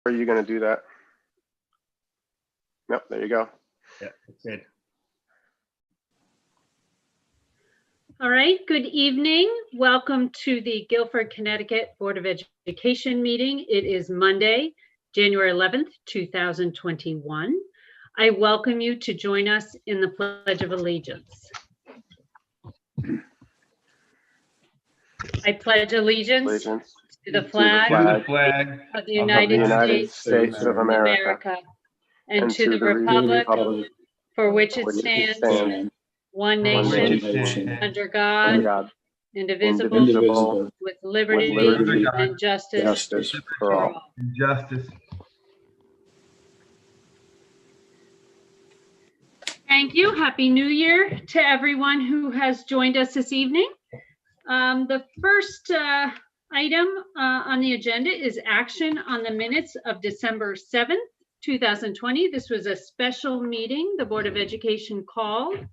Are you going to do that? Yep, there you go. Yeah, that's it. All right, good evening. Welcome to the Guilford, Connecticut Board of Education meeting. It is Monday, January 11th, 2021. I welcome you to join us in the Pledge of Allegiance. I pledge allegiance to the flag of the United States of America and to the republic for which it stands, one nation, under God, indivisible, with liberty and justice for all. Justice. Thank you. Happy New Year to everyone who has joined us this evening. The first item on the agenda is action on the minutes of December 7th, 2020. This was a special meeting the Board of Education called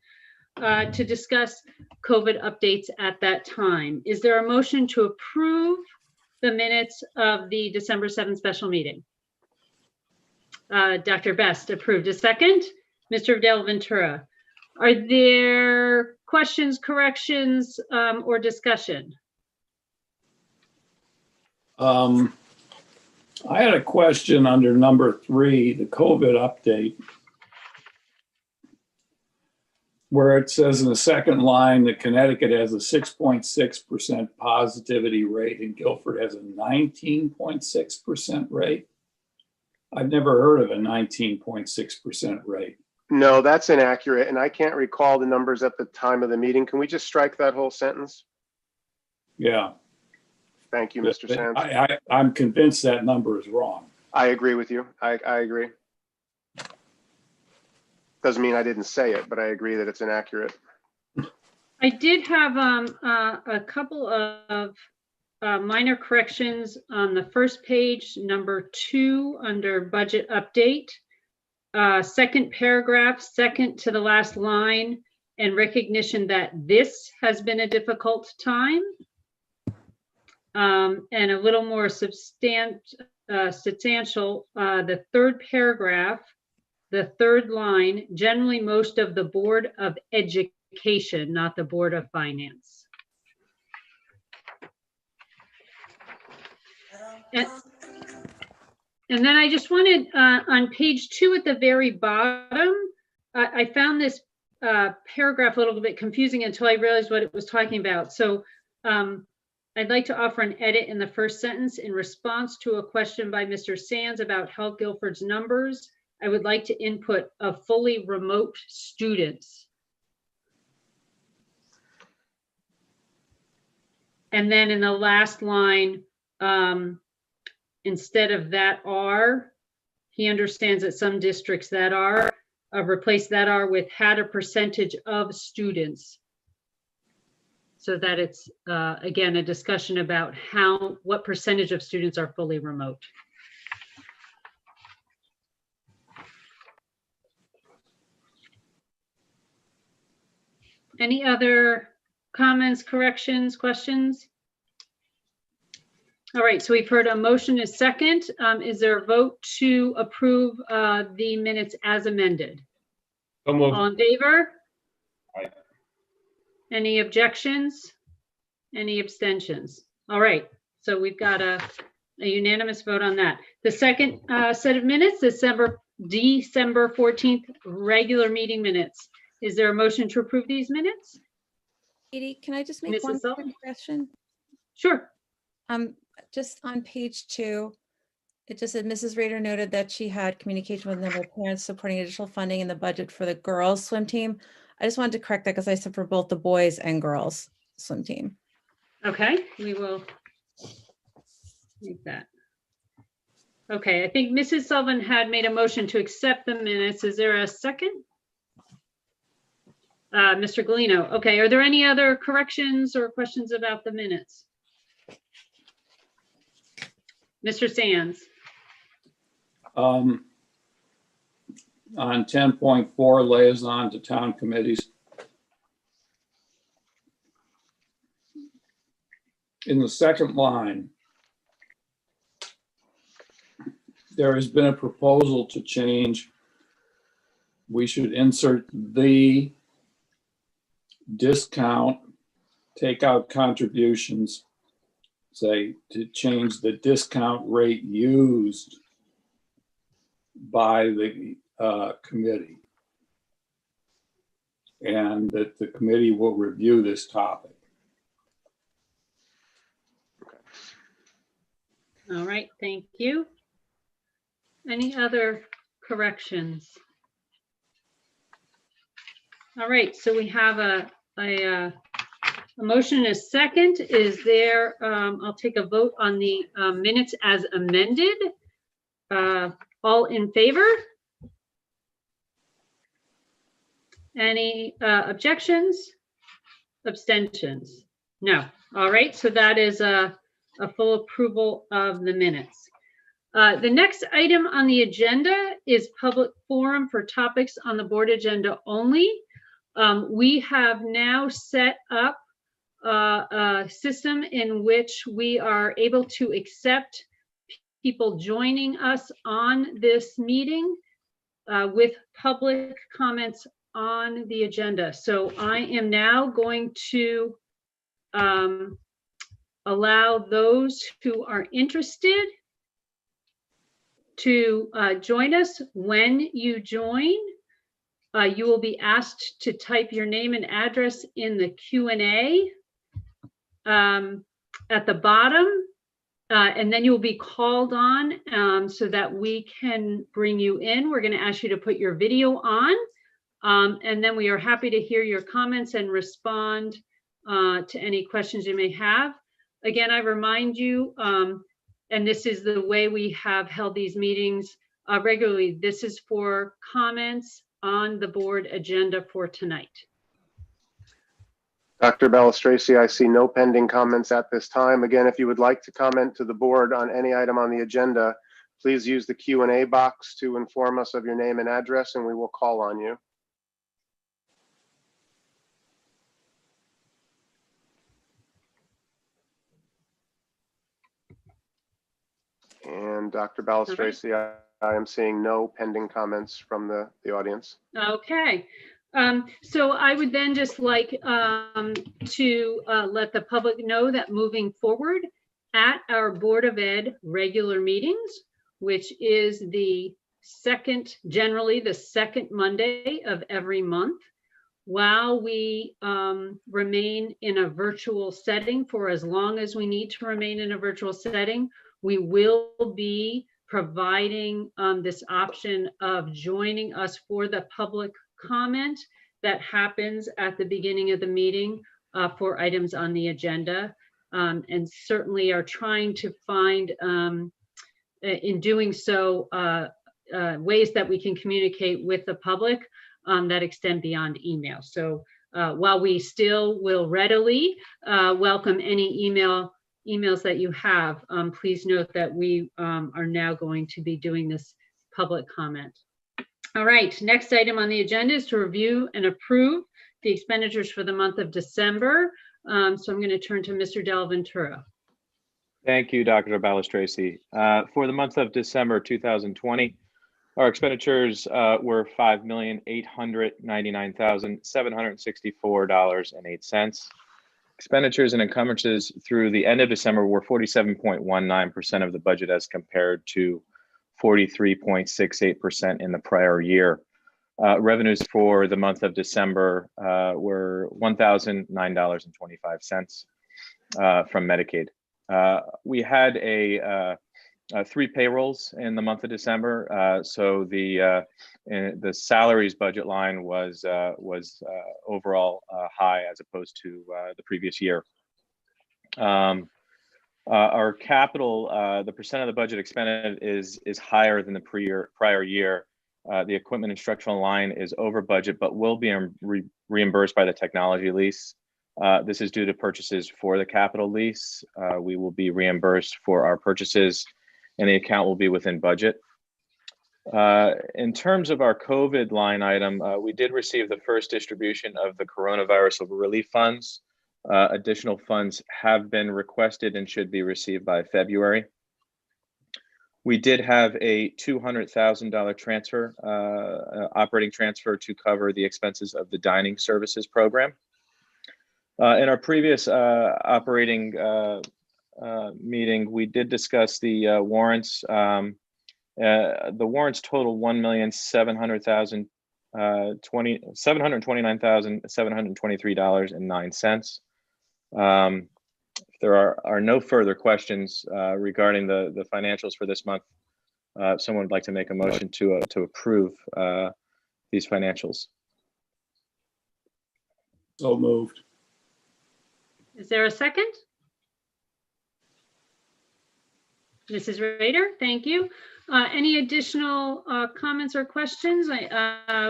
to discuss COVID updates at that time. Is there a motion to approve the minutes of the December 7th special meeting? Dr. Best approved. A second? Mr. Del Ventura. Are there questions, corrections, or discussion? I had a question under number 3, the COVID update, where it says in the second line that Connecticut has a 6.6% positivity rate and Guilford has a 19.6% rate. I've never heard of a 19.6% rate. No, that's inaccurate, and I can't recall the numbers at the time of the meeting. Can we just strike that whole sentence? Yeah. Thank you, Mr. Sands. I'm convinced that number is wrong. I agree with you. I agree. Doesn't mean I didn't say it, but I agree that it's inaccurate. I did have a couple of minor corrections on the first page, number 2, under budget update. Second paragraph, second to the last line, and recognition that this has been a difficult time. And a little more substantial, the third paragraph, the third line, generally most of the Board of Education, not the Board of Finance. And then I just wanted, on page 2 at the very bottom, I found this paragraph a little bit confusing until I realized what it was talking about. So I'd like to offer an edit in the first sentence. In response to a question by Mr. Sands about Health Guilford's numbers, I would like to input a fully remote students. And then in the last line, instead of that are, he understands that some districts that are, replace that are with had a percentage of students. So that it's, again, a discussion about what percentage of students are fully remote. Any other comments, corrections, questions? All right, so we've heard a motion is second. Is there a vote to approve the minutes as amended? So moved. All in favor? Aye. Any objections? Any abstentions? All right, so we've got a unanimous vote on that. The second set of minutes, December 14th regular meeting minutes. Is there a motion to approve these minutes? Katie, can I just make Mrs. one Sullivan? quick question? Sure. Just on page 2, it just said Mrs. Rader noted that she had communication with a number of parents supporting additional funding in the budget for the girls swim team. I just wanted to correct that because I said for both the boys and girls swim team. Okay, we will make that. Okay, I think Mrs. Sullivan had made a motion to accept the minutes. Is there a second? Mr. Galino. Okay, are there any other corrections or questions about the minutes? Mr. Sands. On 10.4, liaison to town committees. In the second line, there has been a proposal to change. We should insert the discount, take out contributions, say to change the discount rate used by the committee. And that the committee will review this topic. All right, thank you. Any other corrections? All right, so we have a motion and a second. Is there, I'll take a vote on the minutes as amended. All in favor? Any objections? Abstentions? No. All right, so that is a full approval of the minutes. The next item on the agenda is public forum for topics on the board agenda only. We have now set up a system in which we are able to accept people joining us on this meeting with public comments on the agenda. So I am now going to allow those who are interested to join us. When you join, you will be asked to type your name and address in the Q&A at the bottom, and then you will be called on so that we can bring you in. We're going to ask you to put your video on, and then we are happy to hear your comments and respond to any questions you may have. Again, I remind you, and this is the way we have held these meetings regularly, this is for comments on the board agenda for tonight. Dr. Balistraci, I see no pending comments at this time. Again, if you would like to comment to the board on any item on the agenda, please use the Q&A box to inform us of your name and address, and we will call on you. And Dr. Balistraci, I am seeing no pending comments from the audience. Okay. So I would then just like to let the public know that moving forward at our Board of Ed regular meetings, which is generally the second Monday of every month, while we remain in a virtual setting for as long as we need to remain in a virtual setting, we will be providing this option of joining us for the public comment that happens at the beginning of the meeting for items on the agenda, and certainly are trying to find, in doing so, ways that we can communicate with the public that extend beyond email. So while we still will readily welcome any emails that you have, please note that we are now going to be doing this public comment. All right, next item on the agenda is to review and approve the expenditures for the month of December. So I'm going to turn to Mr. Del Ventura. Thank you, Dr. Balistraci. For the month of December 2020, our expenditures were $5,899,764.08. Expenditures and encumbrances through the end of December were 47.19% of the budget as compared to 43.68% in the prior year. Revenues for the month of December were $1,009.25 from Medicaid. We had three payrolls in the month of December, so the salaries budget line was overall high as opposed to the previous year. Our capital, the percent of the budget expended is higher than the prior year. The equipment instructional line is over budget, but will be reimbursed by the technology lease. This is due to purchases for the capital lease. We will be reimbursed for our purchases, and the account will be within budget. In terms of our COVID line item, we did receive the first distribution of the coronavirus relief funds. Additional funds have been requested and should be received by February. We did have a $200,000 transfer, operating transfer to cover the expenses of the dining services program. In our previous operating meeting, we did discuss the warrants. The warrants total $729,723.09. If there are no further questions regarding the financials for this month, someone would like to make a motion to approve these financials. So moved. Is there a second? Mrs. Rader, thank you. Any additional comments or questions?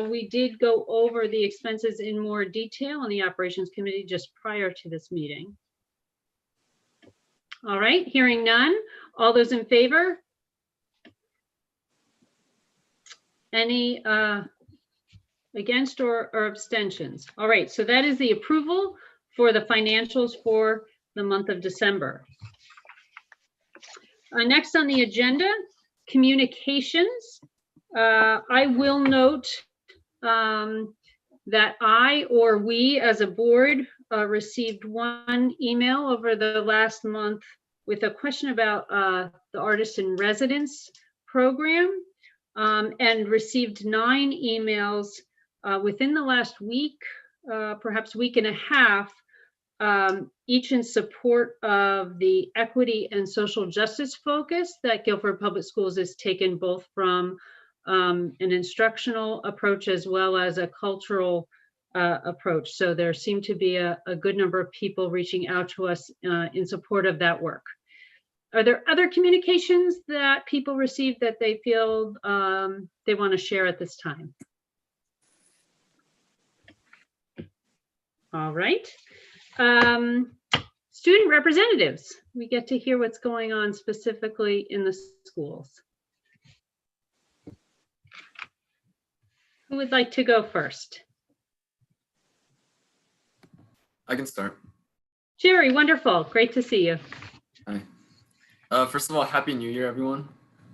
We did go over the expenses in more detail on the Operations Committee just prior to this meeting. All right, hearing none. All those in favor? Any against or abstentions? All right, so that is the approval for the financials for the month of December. Next on the agenda, communications. I will note that I or we as a board received one email over the last month with a question about the Artist in Residence program, and received 9 emails within the last week, perhaps week and a half, each in support of the equity and social justice focus that Guilford Public Schools has taken, both from an instructional approach as well as a cultural approach. So there seemed to be a good number of people reaching out to us in support of that work. Are there other communications that people received that they feel they want to share at this time? All right. Student representatives, we get to hear what's going on specifically in the schools. Who would like to go first? I can start. Jerry, wonderful. Great to see you. Hi. First of all, Happy New Year, everyone.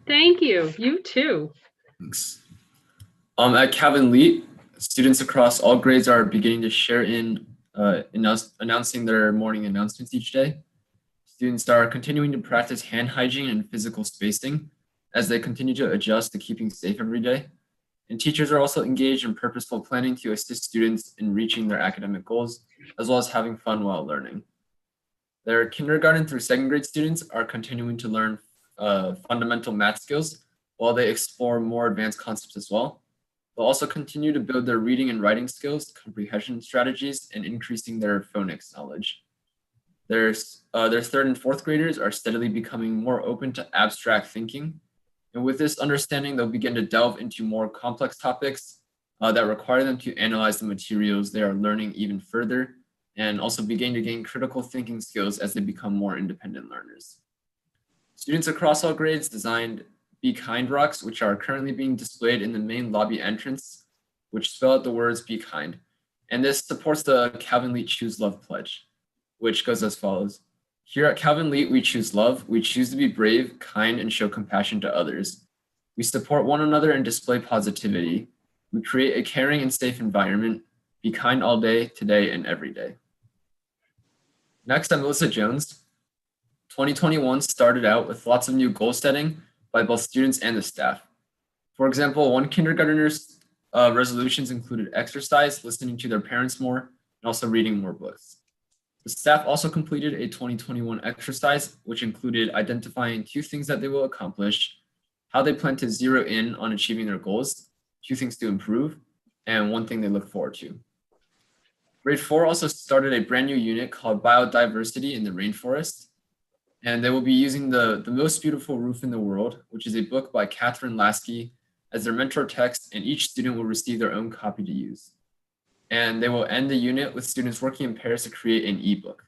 Thank you. You too. Thanks. At Calvin Leet, students across all grades are beginning to share in announcing their morning announcements each day. Students are continuing to practice hand hygiene and physical spacing as they continue to adjust to keeping safe every day. And teachers are also engaged in purposeful planning to assist students in reaching their academic goals, as well as having fun while learning. Their kindergarten through 2nd grade students are continuing to learn fundamental math skills while they explore more advanced concepts as well. They'll also continue to build their reading and writing skills, comprehension strategies, and increasing their phonics knowledge. Their 3rd and 4th graders are steadily becoming more open to abstract thinking. And with this understanding, they'll begin to delve into more complex topics that require them to analyze the materials they are learning even further, and also begin to gain critical thinking skills as they become more independent learners. Students across all grades designed Be Kind rocks, which are currently being displayed in the main lobby entrance, which spell out the words Be Kind. And this supports the Calvin Leet Choose Love pledge, which goes as follows. Here at Calvin Leet, we choose love. We choose to be brave, kind, and show compassion to others. We support one another and display positivity. We create a caring and safe environment. Be kind all day, today, and every day. Next, I'm Melissa Jones. 2021 started out with lots of new goal setting by both students and the staff. For example, one kindergartner's resolutions included exercise, listening to their parents more, and also reading more books. The staff also completed a 2021 exercise, which included identifying 2 things that they will accomplish, how they plan to zero in on achieving their goals, 2 things to improve, and 1 thing they look forward to. Grade 4 also started a brand new unit called Biodiversity in the Rainforest, and they will be using the Most Beautiful Roof in the World, which is a book by Catherine Lasky, as their mentor text, and each student will receive their own copy to use. And they will end the unit with students working in pairs to create an ebook.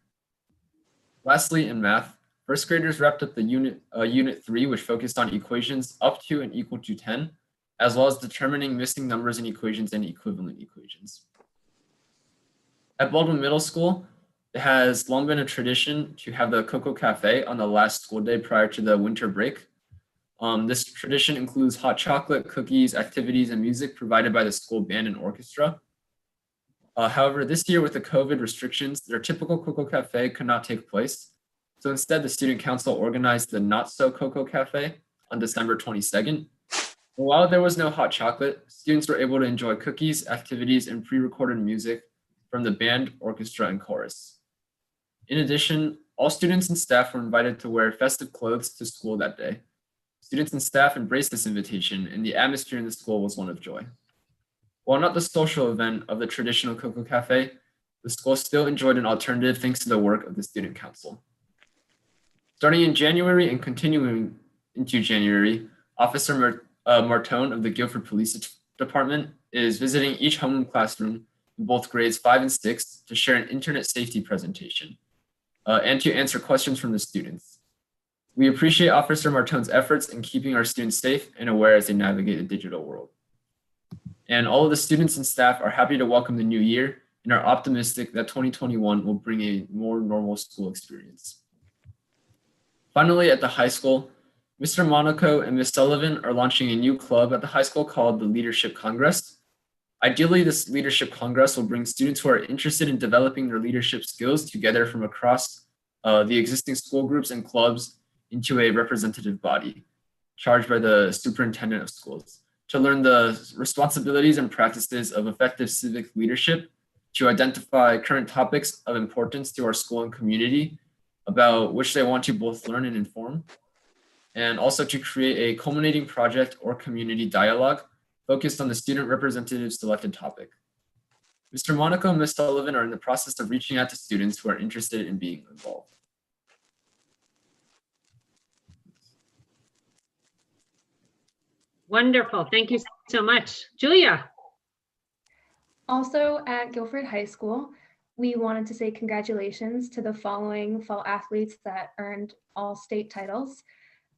Lastly, in math, 1st graders wrapped up the unit 3, which focused on equations up to and equal to 10, as well as determining missing numbers in equations and equivalent equations. At Baldwin Middle School, it has long been a tradition to have the Cocoa Cafe on the last school day prior to the winter break. This tradition includes hot chocolate, cookies, activities, and music provided by the school band and orchestra. However, this year with the COVID restrictions, their typical Cocoa Cafe could not take place. So instead, the Student Council organized the Not So Cocoa Cafe on December 22nd. While there was no hot chocolate, students were able to enjoy cookies, activities, and pre-recorded music from the band, orchestra, and chorus. In addition, all students and staff were invited to wear festive clothes to school that day. Students and staff embraced this invitation, and the atmosphere in the school was one of joy. While not the social event of the traditional Cocoa Cafe, the school still enjoyed an alternative thanks to the work of the Student Council. Starting in January and continuing into January, Officer Martone of the Guilford Police Department is visiting each homeroom classroom in both grades 5 and 6 to share an internet safety presentation and to answer questions from the students. We appreciate Officer Martone's efforts in keeping our students safe and aware as they navigate the digital world. And all of the students and staff are happy to welcome the new year and are optimistic that 2021 will bring a more normal school experience. Finally, at the high school, Mr. Monaco and Ms. Sullivan are launching a new club at the high school called the Leadership Congress. Ideally, this Leadership Congress will bring students who are interested in developing their leadership skills together from across the existing school groups and clubs into a representative body charged by the superintendent of schools to learn the responsibilities and practices of effective civic leadership, to identify current topics of importance to our school and community about which they want to both learn and inform, and also to create a culminating project or community dialogue focused on the student representative's selected topic. Mr. Monaco and Ms. Sullivan are in the process of reaching out to students who are interested in being involved. Wonderful. Thank you so much. Julia. Also at Guilford High School, we wanted to say congratulations to the following fall athletes that earned all state titles.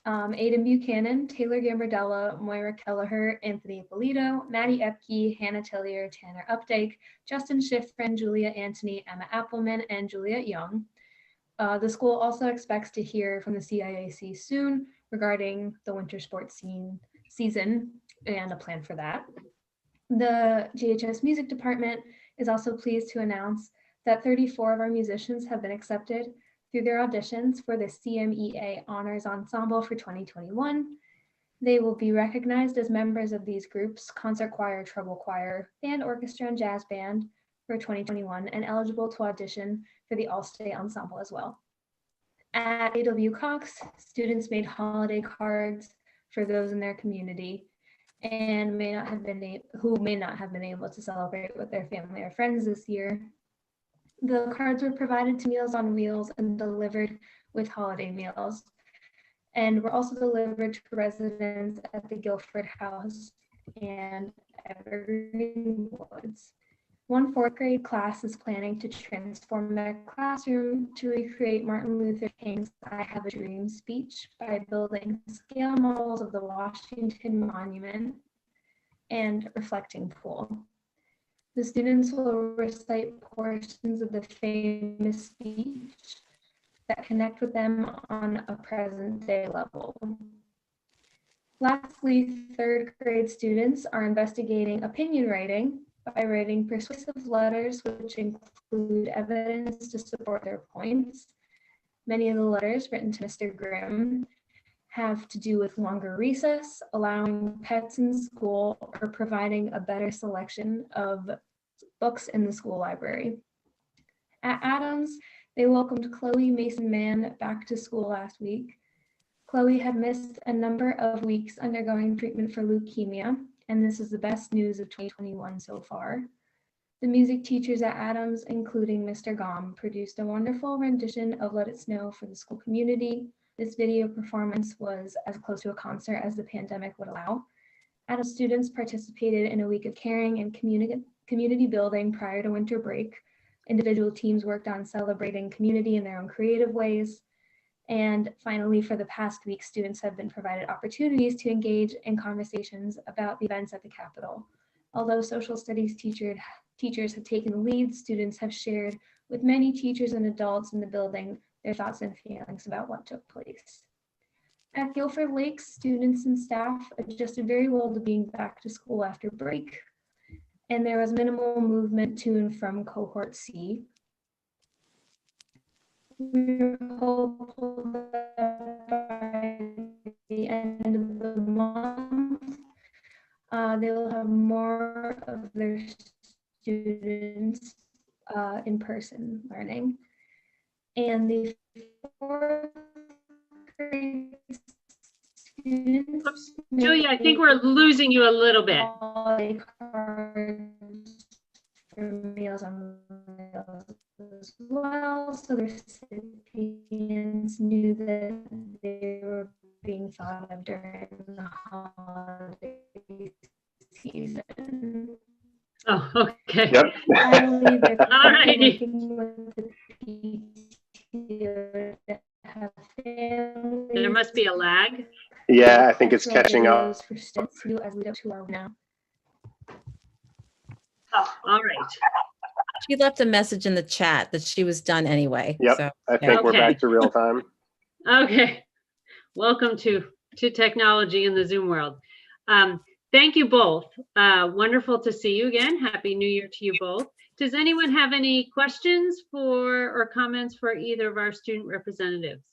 Aiden Buchanan, Taylor Gambardella, Moira Kelleher, Anthony Ippolito, Maddie Epke, Hannah Tillier, Tanner Updike, Justin Schifrin, Julia Antony, Emma Appleman, and Juliet Young. The school also expects to hear from the CIAC soon regarding the winter sports season and a plan for that. The GHS Music Department is also pleased to announce that 34 of our musicians have been accepted through their auditions for the CMEA Honors Ensemble for 2021. They will be recognized as members of these groups, concert choir, treble choir, band, orchestra, and jazz band for 2021, and eligible to audition for the All-State Ensemble as well. At A.W. Cox, students made holiday cards for those in their community and who may not have been able to celebrate with their family or friends this year. The cards were provided to Meals on Wheels and delivered with holiday meals, and were also delivered to residents at the Guilford House and Evergreen Woods. One 4th grade class is planning to transform their classroom to recreate Martin Luther King's "I Have a Dream" speech by building scale models of the Washington Monument and reflecting pool. The students will recite portions of the famous speech that connect with them on a present day level. Lastly, 3rd grade students are investigating opinion writing by writing persuasive letters which include evidence to support their points. Many of the letters written to Mr. Grimm have to do with longer recess, allowing pets in school, or providing a better selection of books in the school library. At Adams, they welcomed Chloe Mason-Mann back to school last week. Chloe had missed a number of weeks undergoing treatment for leukemia, and this is the best news of 2021 so far. The music teachers at Adams, including Mr. Gom, produced a wonderful rendition of Let It Snow for the school community. This video performance was as close to a concert as the pandemic would allow. Adams students participated in a week of caring and community building prior to winter break. Individual teams worked on celebrating community in their own creative ways. And finally, for the past week, students have been provided opportunities to engage in conversations about the events at the Capitol. Although social studies teachers have taken the lead, students have shared with many teachers and adults in the building their thoughts and feelings about what took place. At Guilford Lakes, students and staff adjusted very well to being back to school after break, and there was minimal movement to and from cohort C. We're hopeful that by the end of the month, they will have more of their students in person learning. And the fourth grade students. Oops, Julia, I think we're losing you a little bit. holiday cards for Meals on Wheels as well, so their recipients knew that they were being thought of during the holiday season. Oh, okay. Yep. I believe they're All righty. working with the PTO to have families. There must be a lag. Yeah, I think it's cultural catching up. videos for students who, as we go to our now. Oh, all right. She left a message in the chat that she was done anyway. Yep. So, I think we're Okay. back to real time. Okay. Welcome to technology in the Zoom world. Thank you both. Wonderful to see you again. Happy New Year to you both. Does anyone have any questions for or comments for either of our student representatives?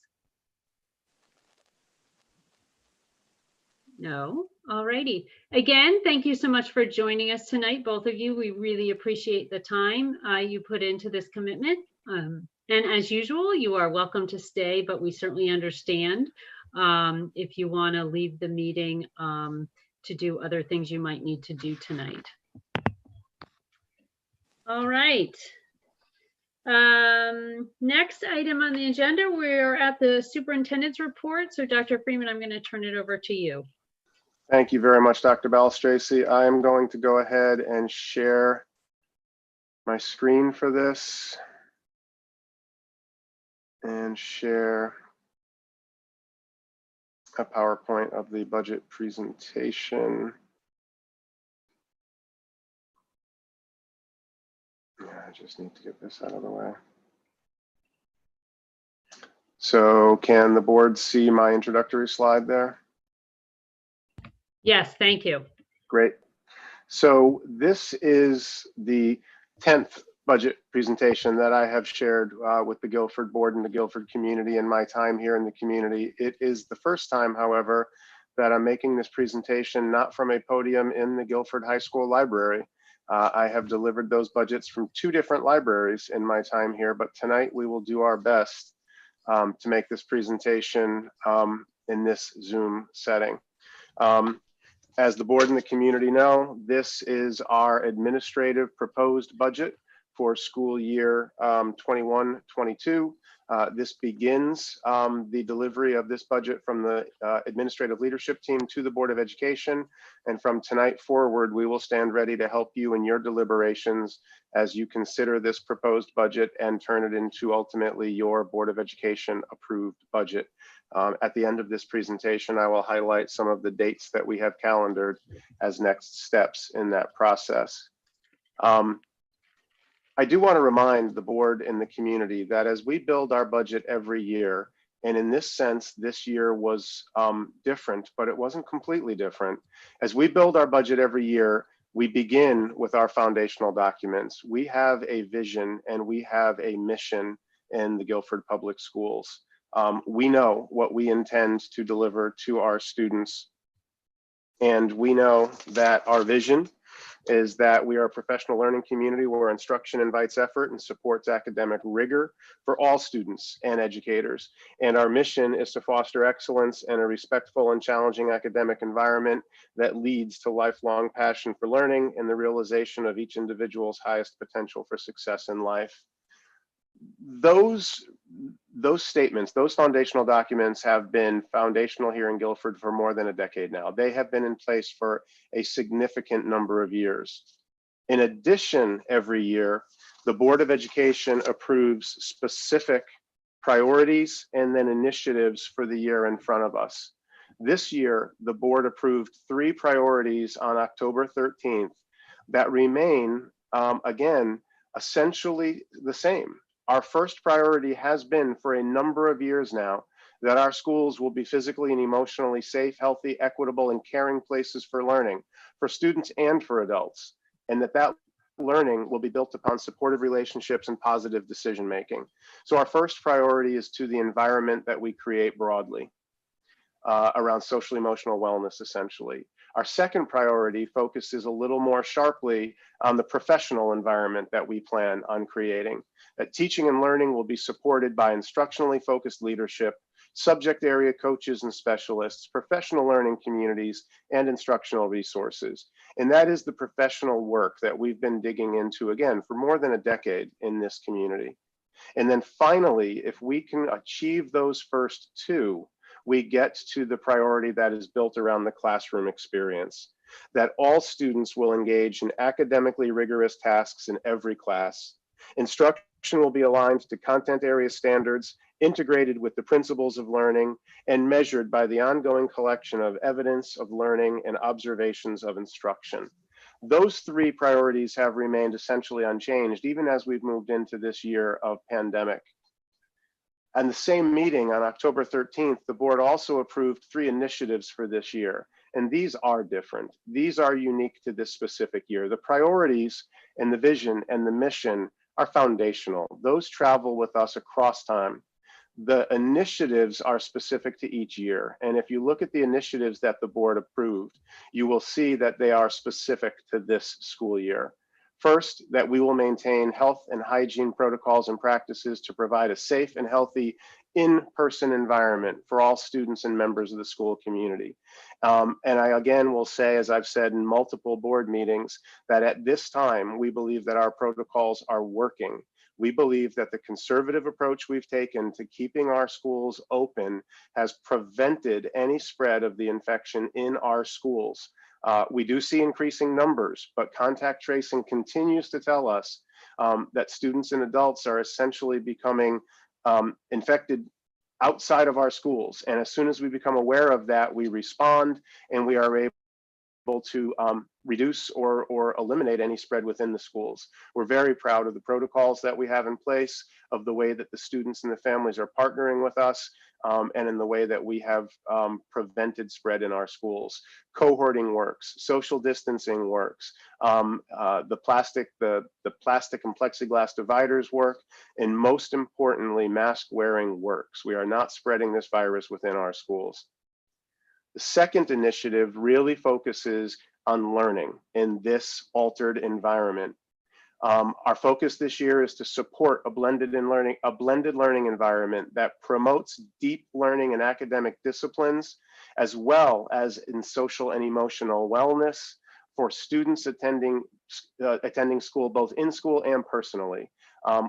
No. All righty. Again, thank you so much for joining us tonight, both of you. We really appreciate the time you put into this commitment. And as usual, you are welcome to stay, but we certainly understand if you want to leave the meeting to do other things you might need to do tonight. All right. Next item on the agenda, we're at the superintendent's report. So Dr. Freeman, I'm going to turn it over to you. Thank you very much, Dr. Balistraci. I am going to go ahead and share my screen for this and share a PowerPoint of the budget presentation. Yeah, I just need to get this out of the way. So can the board see my introductory slide there? Yes, thank you. Great. So this is the 10th budget presentation that I have shared with the Guilford board and the Guilford community in my time here in the community. It is the first time, however, that I'm making this presentation not from a podium in the Guilford High School library. I have delivered those budgets from 2 different libraries in my time here, but tonight we will do our best to make this presentation in this Zoom setting. As the board and the community know, this is our administrative proposed budget for school year 21-22. This begins the delivery of this budget from the administrative leadership team to the Board of Education. And from tonight forward, we will stand ready to help you in your deliberations as you consider this proposed budget and turn it into ultimately your Board of Education approved budget. At the end of this presentation, I will highlight some of the dates that we have calendared as next steps in that process. I do want to remind the board and the community that as we build our budget every year, and in this sense, this year was different, but it wasn't completely different. As we build our budget every year, we begin with our foundational documents. We have a vision and we have a mission in the Guilford Public Schools. We know what we intend to deliver to our students. And we know that our vision is that we are a professional learning community where instruction invites effort and supports academic rigor for all students and educators. And our mission is to foster excellence and a respectful and challenging academic environment that leads to lifelong passion for learning and the realization of each individual's highest potential for success in life. Those statements, those foundational documents have been foundational here in Guilford for more than a decade now. They have been in place for a significant number of years. In addition, every year, the Board of Education approves specific priorities and then initiatives for the year in front of us. This year, the board approved 3 priorities on October 13th that remain, again, essentially the same. Our first priority has been for a number of years now that our schools will be physically and emotionally safe, healthy, equitable, and caring places for learning, for students and for adults, and that learning will be built upon supportive relationships and positive decision-making. So our first priority is to the environment that we create broadly around social emotional wellness, essentially. Our second priority focuses a little more sharply on the professional environment that we plan on creating. That teaching and learning will be supported by instructionally focused leadership, subject area coaches and specialists, professional learning communities, and instructional resources. And that is the professional work that we've been digging into, again, for more than a decade in this community. And then finally, if we can achieve those first two, we get to the priority that is built around the classroom experience, that all students will engage in academically rigorous tasks in every class. Instruction will be aligned to content area standards, integrated with the principles of learning, and measured by the ongoing collection of evidence of learning and observations of instruction. Those three priorities have remained essentially unchanged, even as we've moved into this year of pandemic. And the same meeting on October 13th, the board also approved 3 initiatives for this year. And these are different. These are unique to this specific year. The priorities and the vision and the mission are foundational. Those travel with us across time. The initiatives are specific to each year. And if you look at the initiatives that the board approved, you will see that they are specific to this school year. First, that we will maintain health and hygiene protocols and practices to provide a safe and healthy in-person environment for all students and members of the school community. And I again will say, as I've said in multiple board meetings, that at this time, we believe that our protocols are working. We believe that the conservative approach we've taken to keeping our schools open has prevented any spread of the infection in our schools. We do see increasing numbers, but contact tracing continues to tell us that students and adults are essentially becoming infected outside of our schools. And as soon as we become aware of that, we respond and we are able to reduce or eliminate any spread within the schools. We're very proud of the protocols that we have in place, of the way that the students and the families are partnering with us, and in the way that we have prevented spread in our schools. Cohorting works, social distancing works, the plastic and plexiglass dividers work, and most importantly, mask wearing works. We are not spreading this virus within our schools. The second initiative really focuses on learning in this altered environment. Our focus this year is to support a blended learning environment that promotes deep learning and academic disciplines, as well as in social and emotional wellness for students attending school, both in school and personally.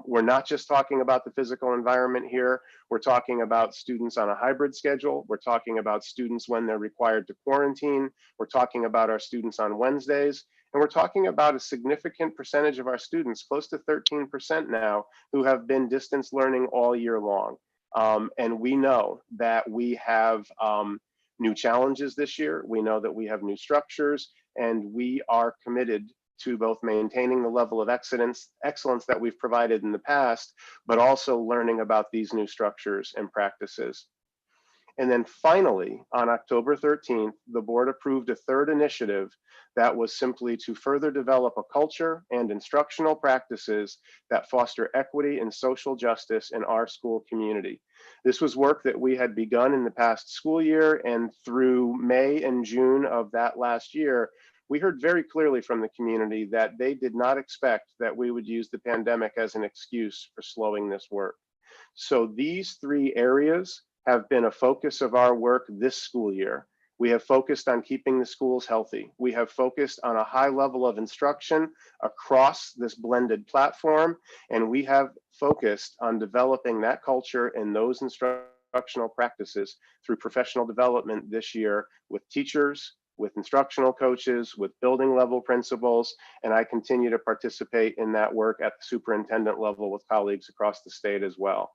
We're not just talking about the physical environment here. We're talking about students on a hybrid schedule. We're talking about students when they're required to quarantine. We're talking about our students on Wednesdays. And we're talking about a significant percentage of our students, close to 13% now, who have been distance learning all year long. And we know that we have new challenges this year. We know that we have new structures, and we are committed to both maintaining the level of excellence that we've provided in the past, but also learning about these new structures and practices. And then finally, on October 13th, the board approved a third initiative that was simply to further develop a culture and instructional practices that foster equity and social justice in our school community. This was work that we had begun in the past school year, and through May and June of that last year, we heard very clearly from the community that they did not expect that we would use the pandemic as an excuse for slowing this work. So these 3 areas have been a focus of our work this school year. We have focused on keeping the schools healthy. We have focused on a high level of instruction across this blended platform, and we have focused on developing that culture and those instructional practices through professional development this year with teachers, with instructional coaches, with building level principals, and I continue to participate in that work at the superintendent level with colleagues across the state as well.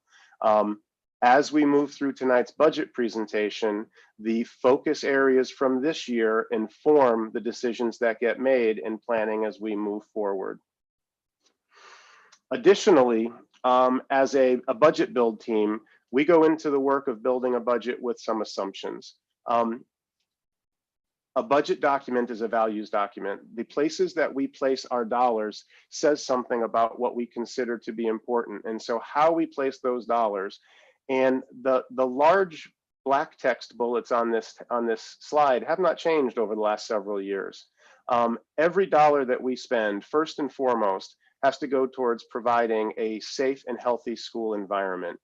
As we move through tonight's budget presentation, the focus areas from this year inform the decisions that get made in planning as we move forward. Additionally, as a budget build team, We go into the work of building a budget with some assumptions. A budget document is a values document. The places that we place our dollars says something about what we consider to be important. And so how we place those dollars, and the large black text bullets on this slide have not changed over the last several years. Every dollar that we spend, first and foremost, has to go towards providing a safe and healthy school environment.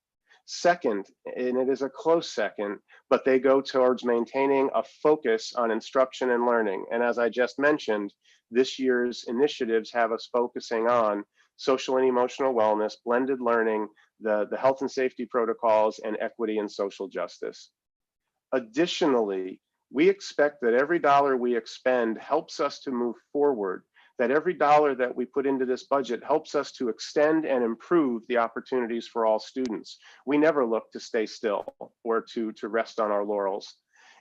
Second, and it is a close second, but they go towards maintaining a focus on instruction and learning. And as I just mentioned, this year's initiatives have us focusing on social and emotional wellness, blended learning, the health and safety protocols, and equity and social justice. Additionally, we expect that every dollar we expend helps us to move forward, that every dollar that we put into this budget helps us to extend and improve the opportunities for all students. We never look to stay still or to rest on our laurels.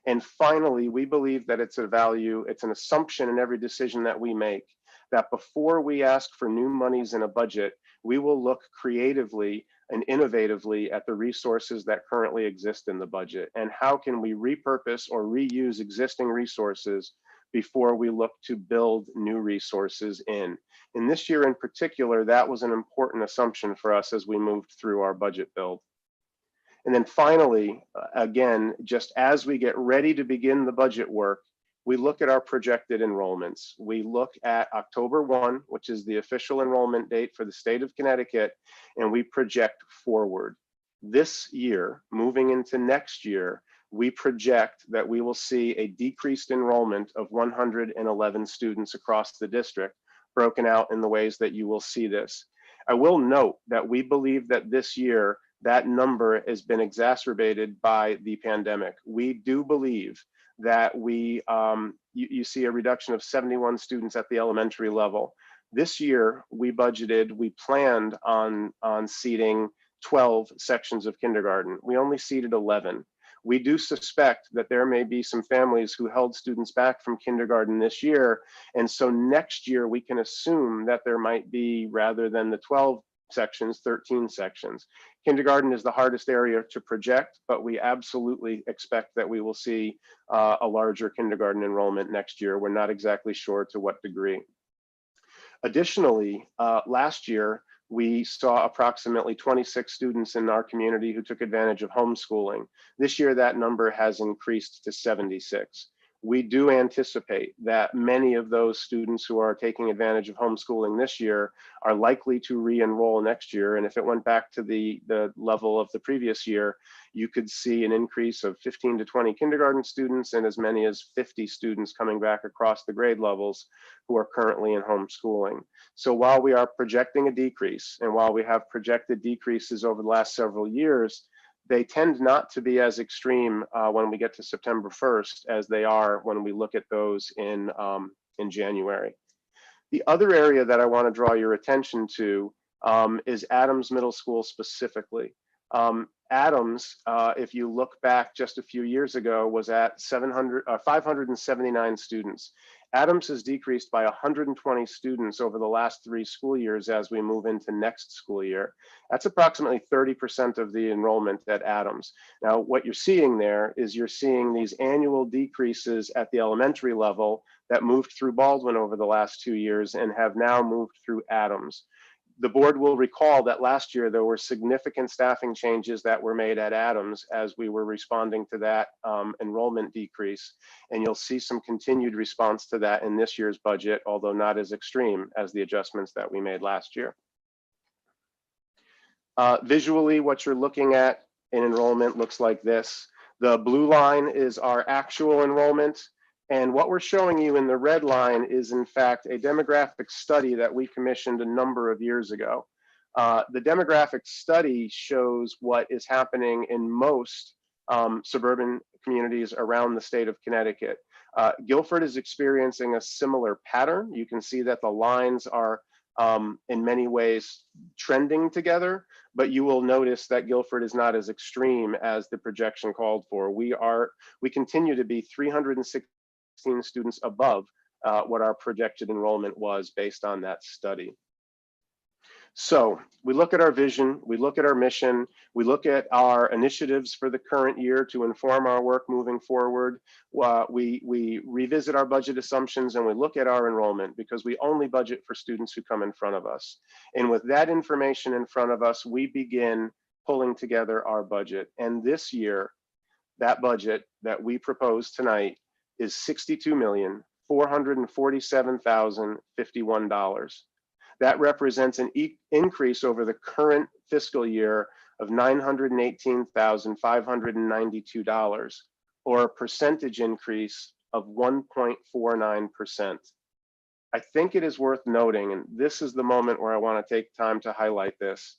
And finally, we believe that it's a value, it's an assumption in every decision that we make, that before we ask for new monies in a budget, we will look creatively and innovatively at the resources that currently exist in the budget, and how can we repurpose or reuse existing resources before we look to build new resources in. And this year in particular, that was an important assumption for us as we moved through our budget build. And then finally, again, just as we get ready to begin the budget work, we look at our projected enrollments. We look at October 1, which is the official enrollment date for the state of Connecticut, and we project forward. This year, moving into next year, we project that we will see a decreased enrollment of 111 students across the district, broken out in the ways that you will see this. I will note that we believe that this year, that number has been exacerbated by the pandemic. We do believe that you see a reduction of 71 students at the elementary level. This year, we planned on seating 12 sections of kindergarten. We only seated 11. We do suspect that there may be some families who held students back from kindergarten this year. And so next year, we can assume that there might be, rather than the 12 sections, 13 sections. Kindergarten is the hardest area to project, but we absolutely expect that we will see a larger kindergarten enrollment next year. We're not exactly sure to what degree. Additionally, last year, we saw approximately 26 students in our community who took advantage of homeschooling. This year, that number has increased to 76. We do anticipate that many of those students who are taking advantage of homeschooling this year are likely to re-enroll next year. And if it went back to the level of the previous year, you could see an increase of 15 to 20 kindergarten students and as many as 50 students coming back across the grade levels who are currently in homeschooling. So while we are projecting a decrease, and while we have projected decreases over the last several years, they tend not to be as extreme when we get to September 1st as they are when we look at those in January. The other area that I want to draw your attention to is Adams Middle School specifically. Adams, if you look back just a few years ago, was at 579 students. Adams has decreased by 120 students over the last 3 school years as we move into next school year. That's approximately 30% of the enrollment at Adams. Now, what you're seeing there is you're seeing these annual decreases at the elementary level that moved through Baldwin over the last 2 years and have now moved through Adams. The board will recall that last year there were significant staffing changes that were made at Adams as we were responding to that enrollment decrease. And you'll see some continued response to that in this year's budget, although not as extreme as the adjustments that we made last year. Visually, what you're looking at in enrollment looks like this. The blue line is our actual enrollment. And what we're showing you in the red line is, in fact, a demographic study that we commissioned a number of years ago. The demographic study shows what is happening in most suburban communities around the state of Connecticut. Guilford is experiencing a similar pattern. You can see that the lines are in many ways trending together, but you will notice that Guilford is not as extreme as the projection called for. We continue to be 316 students above what our projected enrollment was based on that study. So we look at our vision, we look at our mission, we look at our initiatives for the current year to inform our work moving forward. We revisit our budget assumptions and we look at our enrollment because we only budget for students who come in front of us. And with that information in front of us, we begin pulling together our budget. And this year, that budget that we propose tonight is $62,447,051. That represents an increase over the current fiscal year of $918,592, or a percentage increase of 1.49%. I think it is worth noting, and this is the moment where I want to take time to highlight this.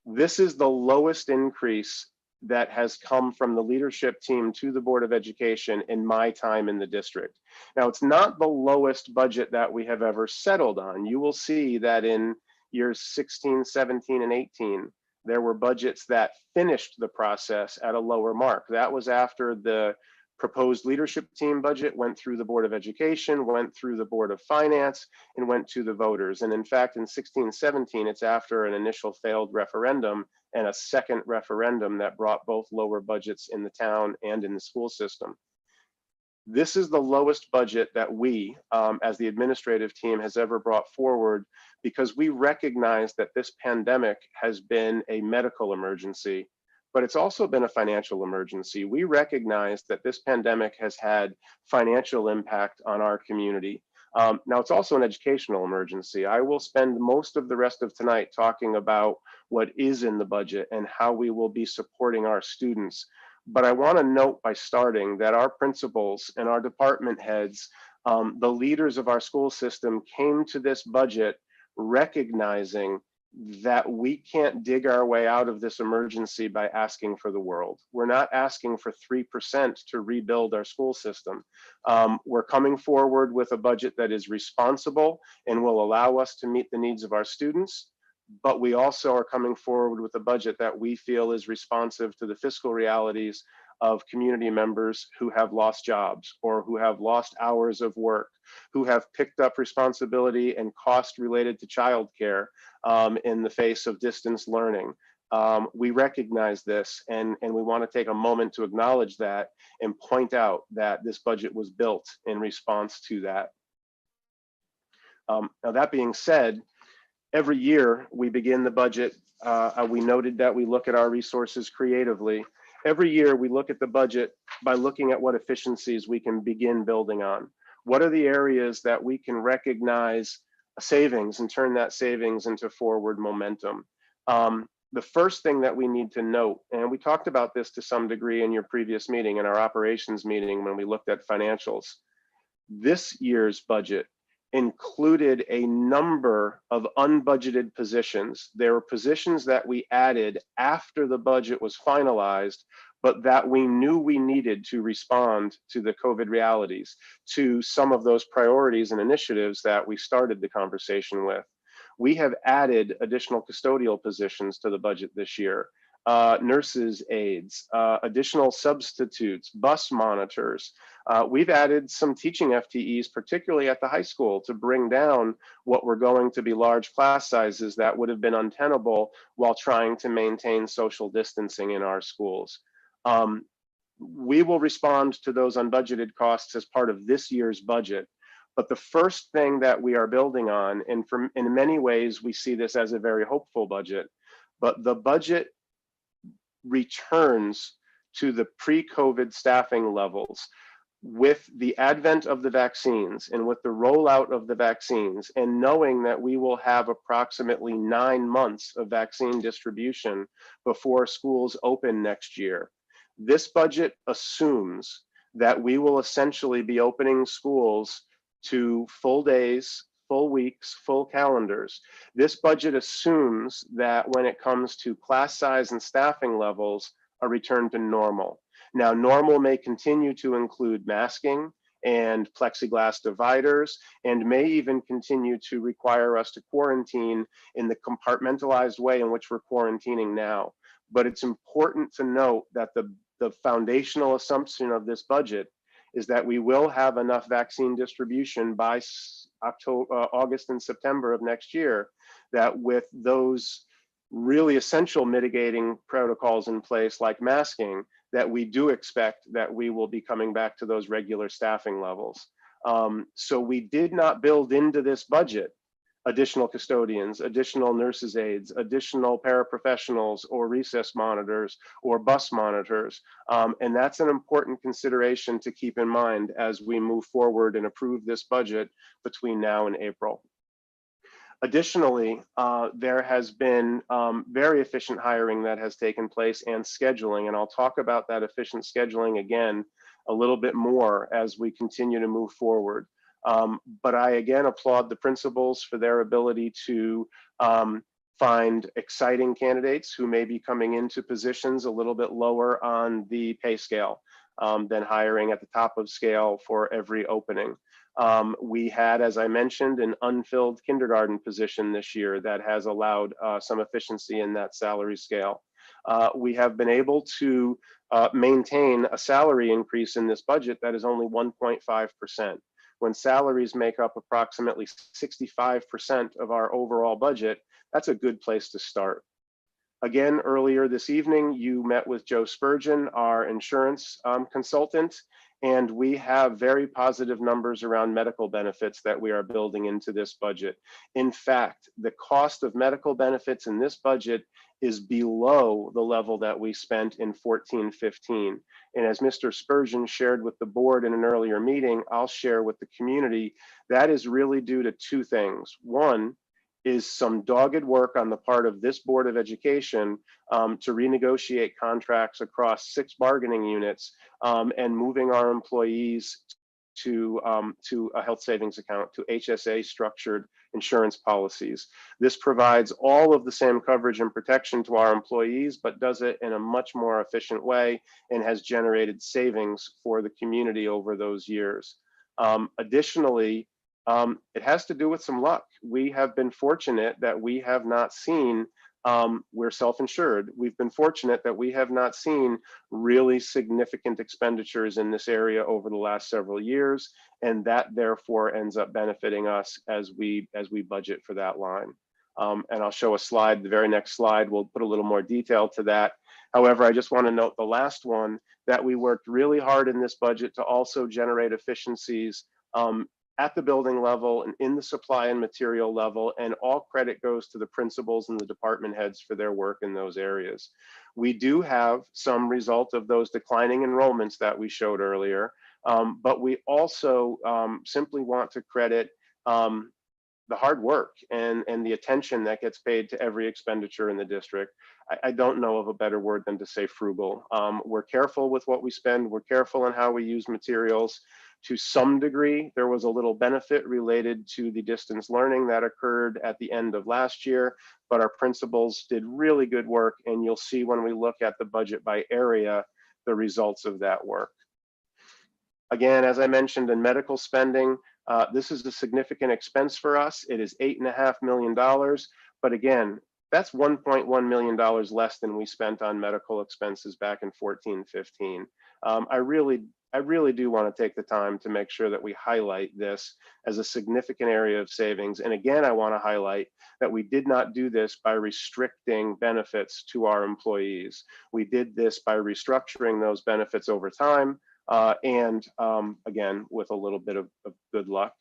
This is the lowest increase that has come from the leadership team to the Board of Education in my time in the district. Now, it's not the lowest budget that we have ever settled on. You will see that in years 16, 17, and 18, there were budgets that finished the process at a lower mark. That was after the proposed leadership team budget went through the Board of Education, went through the Board of Finance, and went to the voters. And in fact, in 16, 17, it's after an initial failed referendum and a second referendum that brought both lower budgets in the town and in the school system. This is the lowest budget that we, as the administrative team, has ever brought forward because we recognize that this pandemic has been a medical emergency, but it's also been a financial emergency. We recognize that this pandemic has had financial impact on our community. Now, it's also an educational emergency. I will spend most of the rest of tonight talking about what is in the budget and how we will be supporting our students. But I want to note by starting that our principals and our department heads, the leaders of our school system, came to this budget recognizing that we can't dig our way out of this emergency by asking for the world. We're not asking for 3% to rebuild our school system. We're coming forward with a budget that is responsible and will allow us to meet the needs of our students, but we also are coming forward with a budget that we feel is responsive to the fiscal realities of community members who have lost jobs or who have lost hours of work, who have picked up responsibility and cost related to childcare in the face of distance learning. We recognize this and we want to take a moment to acknowledge that and point out that this budget was built in response to that. Now, that being said, every year we begin the budget. We noted that we look at our resources creatively. Every year we look at the budget by looking at what efficiencies we can begin building on. What are the areas that we can recognize savings and turn that savings into forward momentum? The first thing that we need to note, and we talked about this to some degree in your previous meeting, in our operations meeting when we looked at financials, this year's budget included a number of unbudgeted positions. There were positions that we added after the budget was finalized, but that we knew we needed to respond to the COVID realities, to some of those priorities and initiatives that we started the conversation with. We have added additional custodial positions to the budget this year. Nurses' aides, additional substitutes, bus monitors. We've added some teaching FTEs, particularly at the high school, to bring down what were going to be large class sizes that would have been untenable while trying to maintain social distancing in our schools. We will respond to those unbudgeted costs as part of this year's budget. But the first thing that we are building on, and in many ways, we see this as a very hopeful budget, but the budget returns to the pre-COVID staffing levels. With the advent of the vaccines and with the rollout of the vaccines, and knowing that we will have approximately 9 months of vaccine distribution before schools open next year, this budget assumes that we will essentially be opening schools to full days, full weeks, full calendars. This budget assumes that when it comes to class size and staffing levels, a return to normal. Now, normal may continue to include masking and plexiglass dividers, and may even continue to require us to quarantine in the compartmentalized way in which we're quarantining now. But it's important to note that the foundational assumption of this budget is that we will have enough vaccine distribution by August and September of next year, that with those really essential mitigating protocols in place like masking, that we do expect that we will be coming back to those regular staffing levels. So we did not build into this budget additional custodians, additional nurses aides, additional paraprofessionals or recess monitors or bus monitors. And that's an important consideration to keep in mind as we move forward and approve this budget between now and April. Additionally, there has been very efficient hiring that has taken place and scheduling, and I'll talk about that efficient scheduling again a little bit more as we continue to move forward. But I again applaud the principals for their ability to find exciting candidates who may be coming into positions a little bit lower on the pay scale than hiring at the top of scale for every opening. We had, as I mentioned, an unfilled kindergarten position this year that has allowed some efficiency in that salary scale. We have been able to maintain a salary increase in this budget that is only 1.5%. When salaries make up approximately 65% of our overall budget, that's a good place to start. Again, earlier this evening, you met with Joe Spurgeon, our insurance consultant, and we have very positive numbers around medical benefits that we are building into this budget. In fact, the cost of medical benefits in this budget is below the level that we spent in 14-15. And as Mr. Spurgeon shared with the board in an earlier meeting, I'll share with the community, that is really due to two things. One is some dogged work on the part of this Board of Education to renegotiate contracts across 6 bargaining units and moving our employees to a health savings account, to HSA structured insurance policies. This provides all of the same coverage and protection to our employees, but does it in a much more efficient way and has generated savings for the community over those years. Additionally, it has to do with some luck. We have been fortunate that we have not seen, we're self-insured. We've been fortunate that we have not seen really significant expenditures in this area over the last several years, and that therefore ends up benefiting us as we budget for that line. And I'll show a slide, the very next slide, we'll put a little more detail to that. However, I just want to note the last one, that we worked really hard in this budget to also generate efficiencies at the building level and in the supply and material level, and all credit goes to the principals and the department heads for their work in those areas. We do have some result of those declining enrollments that we showed earlier, but we also simply want to credit the hard work and the attention that gets paid to every expenditure in the district. I don't know of a better word than to say frugal. We're careful with what we spend. We're careful in how we use materials. To some degree, there was a little benefit related to the distance learning that occurred at the end of last year, but our principals did really good work, and you'll see when we look at the budget by area, the results of that work. Again, as I mentioned, in medical spending, this is a significant expense for us. It is $8.5 million, but again, that's $1.1 million less than we spent on medical expenses back in 14-15. I really do want to take the time to make sure that we highlight this as a significant area of savings. And again, I want to highlight that we did not do this by restricting benefits to our employees. We did this by restructuring those benefits over time and again, with a little bit of good luck.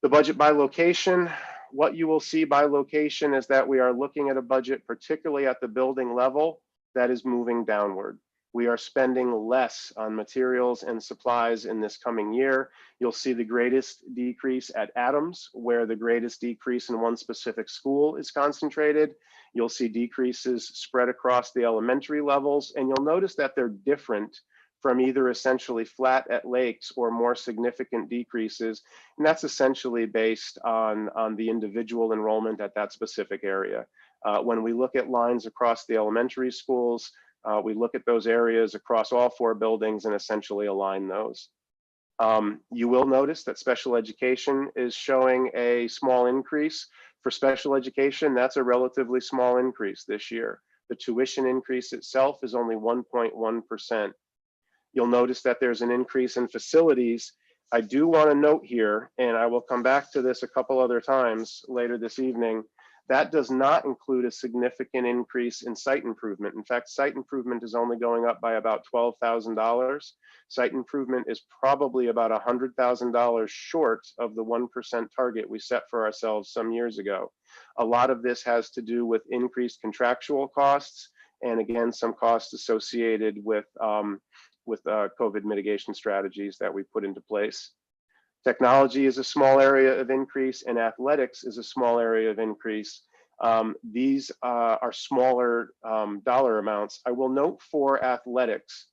The budget by location. What you will see by location is that we are looking at a budget, particularly at the building level, that is moving downward. We are spending less on materials and supplies in this coming year. You'll see the greatest decrease at Adams, where the greatest decrease in one specific school is concentrated. You'll see decreases spread across the elementary levels, and you'll notice that they're different from either essentially flat at Lakes or more significant decreases. And that's essentially based on the individual enrollment at that specific area. When we look at lines across the elementary schools, we look at those areas across all 4 buildings and essentially align those. You will notice that special education is showing a small increase. For special education, that's a relatively small increase this year. The tuition increase itself is only 1.1%. You'll notice that there's an increase in facilities. I do want to note here, and I will come back to this a couple other times later this evening, that does not include a significant increase in site improvement. In fact, site improvement is only going up by about $12,000. Site improvement is probably about $100,000 short of the 1% target we set for ourselves some years ago. A lot of this has to do with increased contractual costs, and again, some costs associated with COVID mitigation strategies that we put into place. Technology is a small area of increase, and athletics is a small area of increase. These are smaller dollar amounts. I will note for athletics,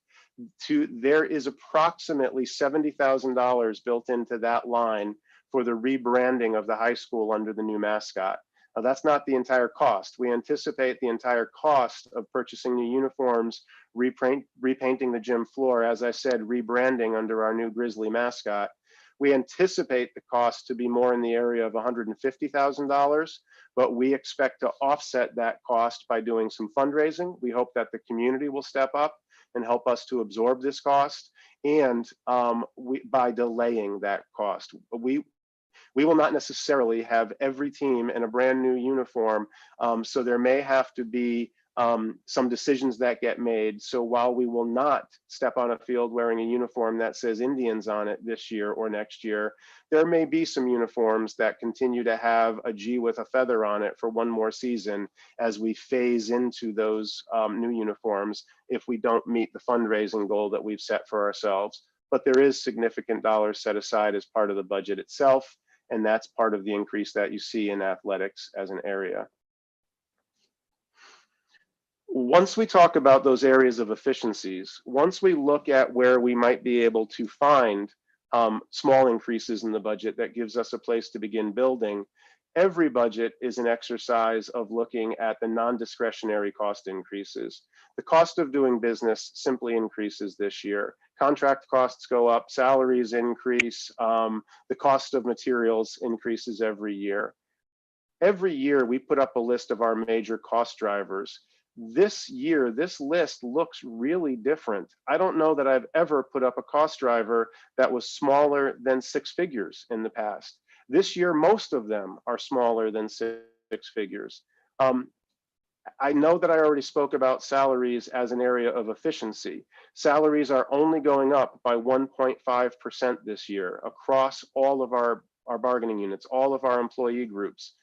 there is approximately $70,000 built into that line for the rebranding of the high school under the new mascot. Now, that's not the entire cost. We anticipate the entire cost of purchasing new uniforms, repainting the gym floor, as I said, rebranding under our new Grizzly mascot. We anticipate the cost to be more in the area of $150,000, but we expect to offset that cost by doing some fundraising. We hope that the community will step up and help us to absorb this cost, and by delaying that cost. We will not necessarily have every team in a brand new uniform, so there may have to be some decisions that get made. So while we will not step on a field wearing a uniform that says Indians on it this year or next year, there may be some uniforms that continue to have a G with a feather on it for one more season as we phase into those new uniforms if we don't meet the fundraising goal that we've set for ourselves. But there is significant dollars set aside as part of the budget itself, and that's part of the increase that you see in athletics as an area. Once we talk about those areas of efficiencies, once we look at where we might be able to find small increases in the budget that gives us a place to begin building, every budget is an exercise of looking at the non-discretionary cost increases. The cost of doing business simply increases this year. Contract costs go up, salaries increase, the cost of materials increases every year. Every year we put up a list of our major cost drivers. This year, this list looks really different. I don't know that I've ever put up a cost driver that was smaller than 6 figures in the past. This year, most of them are smaller than 6 figures. I know that I already spoke about salaries as an area of efficiency. Salaries are only going up by 1.5% this year across all of our bargaining units, all of our employee groups.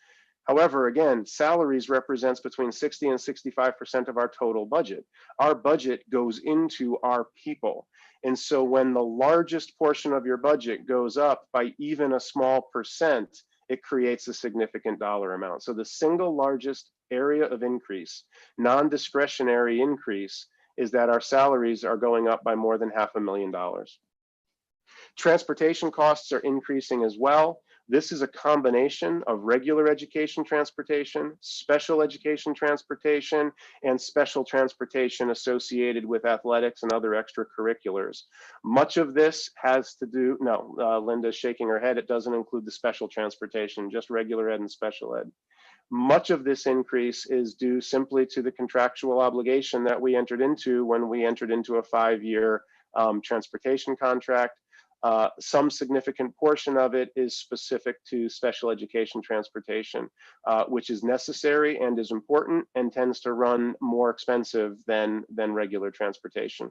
However, again, salaries represents between 60 and 65% of our total budget. Our budget goes into our people. And so when the largest portion of your budget goes up by even a small percent, it creates a significant dollar amount. So the single largest area of increase, non-discretionary increase, is that our salaries are going up by more than $500,000. Transportation costs are increasing as well. This is a combination of regular education transportation, special education transportation, and special transportation associated with athletics and other extracurriculars. Much of this has to do, Linda's shaking her head, it doesn't include the special transportation, just regular ed and special ed. Much of this increase is due simply to the contractual obligation that we entered into when we entered into a 5-year transportation contract. Some significant portion of it is specific to special education transportation, which is necessary and is important and tends to run more expensive than regular transportation.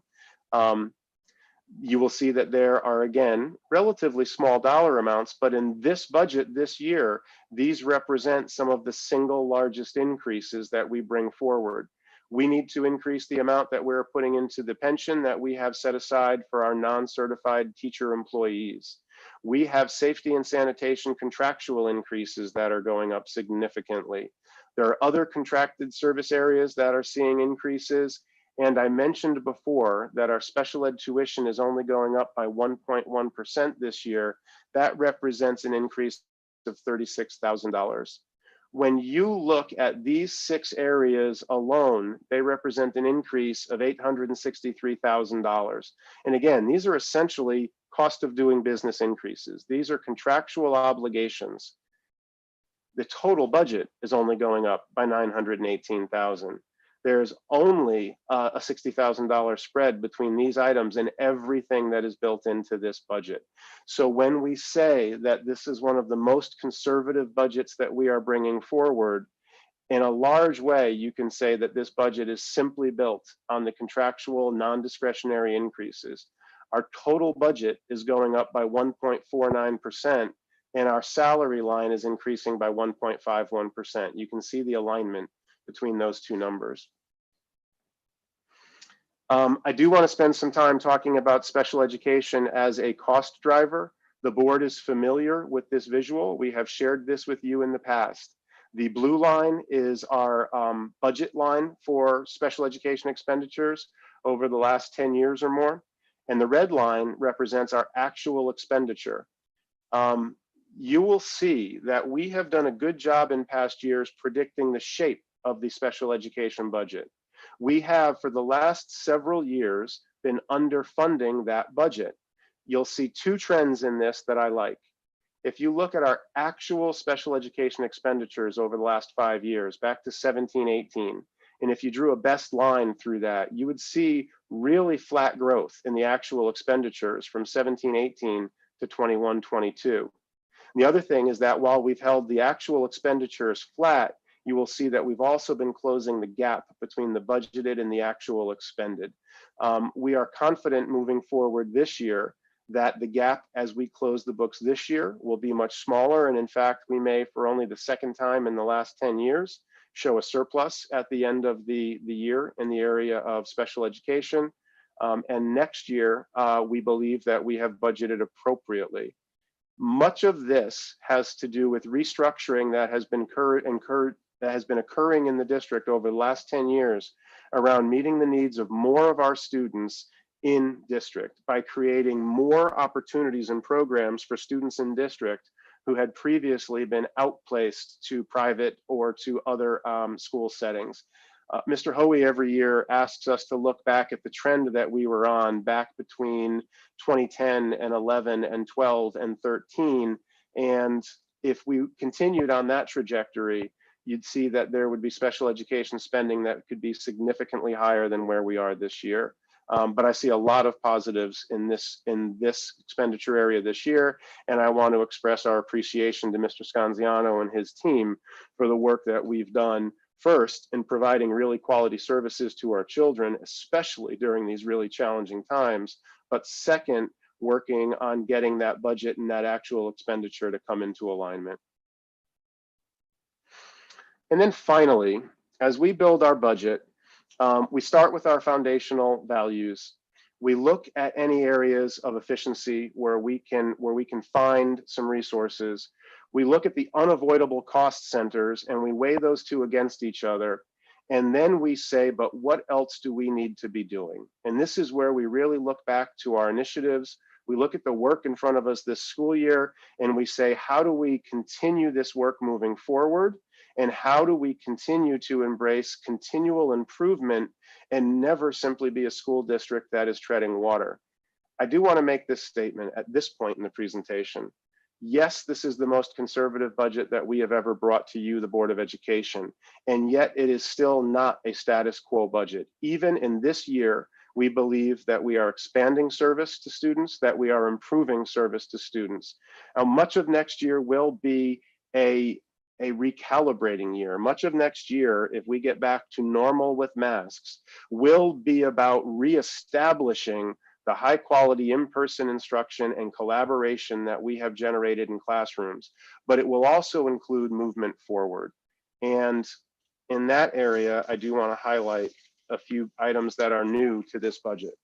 You will see that there are, again, relatively small dollar amounts, but in this budget this year, these represent some of the single largest increases that we bring forward. We need to increase the amount that we're putting into the pension that we have set aside for our non-certified teacher employees. We have safety and sanitation contractual increases that are going up significantly. There are other contracted service areas that are seeing increases. And I mentioned before that our special ed tuition is only going up by 1.1% this year. That represents an increase of $36,000. When you look at these 6 areas alone, they represent an increase of $863,000. And again, these are essentially cost of doing business increases. These are contractual obligations. The total budget is only going up by $918,000. There's only a $60,000 spread between these items and everything that is built into this budget. So when we say that this is one of the most conservative budgets that we are bringing forward, in a large way, you can say that this budget is simply built on the contractual non-discretionary increases. Our total budget is going up by 1.49%, and our salary line is increasing by 1.51%. You can see the alignment between those two numbers. I do want to spend some time talking about special education as a cost driver. The board is familiar with this visual. We have shared this with you in the past. The blue line is our budget line for special education expenditures over the last 10 years or more. And the red line represents our actual expenditure. You will see that we have done a good job in past years predicting the shape of the special education budget. We have, for the last several years, been underfunding that budget. You'll see two trends in this that I like. If you look at our actual special education expenditures over the last 5 years, back to 17-18, and if you drew a best line through that, you would see really flat growth in the actual expenditures from 17-18 to 21-22. The other thing is that while we've held the actual expenditures flat, you will see that we've also been closing the gap between the budgeted and the actual expended. We are confident moving forward this year that the gap as we close the books this year will be much smaller. And in fact, we may, for only the second time in the last 10 years, show a surplus at the end of the year in the area of special education. And next year, we believe that we have budgeted appropriately. Much of this has to do with restructuring that has been occurring in the district over the last 10 years around meeting the needs of more of our students in district by creating more opportunities and programs for students in district who had previously been outplaced to private or to other school settings. Mr. Hoey every year asks us to look back at the trend that we were on back between 2010 and 11 and 12 and 13. And if we continued on that trajectory, you'd see that there would be special education spending that could be significantly higher than where we are this year. But I see a lot of positives in this expenditure area this year, and I want to express our appreciation to Mr. Scanziano and his team for the work that we've done, first in providing really quality services to our children, especially during these really challenging times, but second, working on getting that budget and that actual expenditure to come into alignment. And then finally, as we build our budget, we start with our foundational values. We look at any areas of efficiency where we can find some resources. We look at the unavoidable cost centers and we weigh those two against each other. And then we say, but what else do we need to be doing? And this is where we really look back to our initiatives. We look at the work in front of us this school year and we say, how do we continue this work moving forward? And how do we continue to embrace continual improvement and never simply be a school district that is treading water? I do want to make this statement at this point in the presentation. Yes, this is the most conservative budget that we have ever brought to you, the Board of Education, and yet it is still not a status quo budget. Even in this year, we believe that we are expanding service to students, that we are improving service to students. Now, much of next year will be a recalibrating year. Much of next year, if we get back to normal with masks, will be about reestablishing the high quality in-person instruction and collaboration that we have generated in classrooms, but it will also include movement forward. And in that area, I do want to highlight a few items that are new to this budget.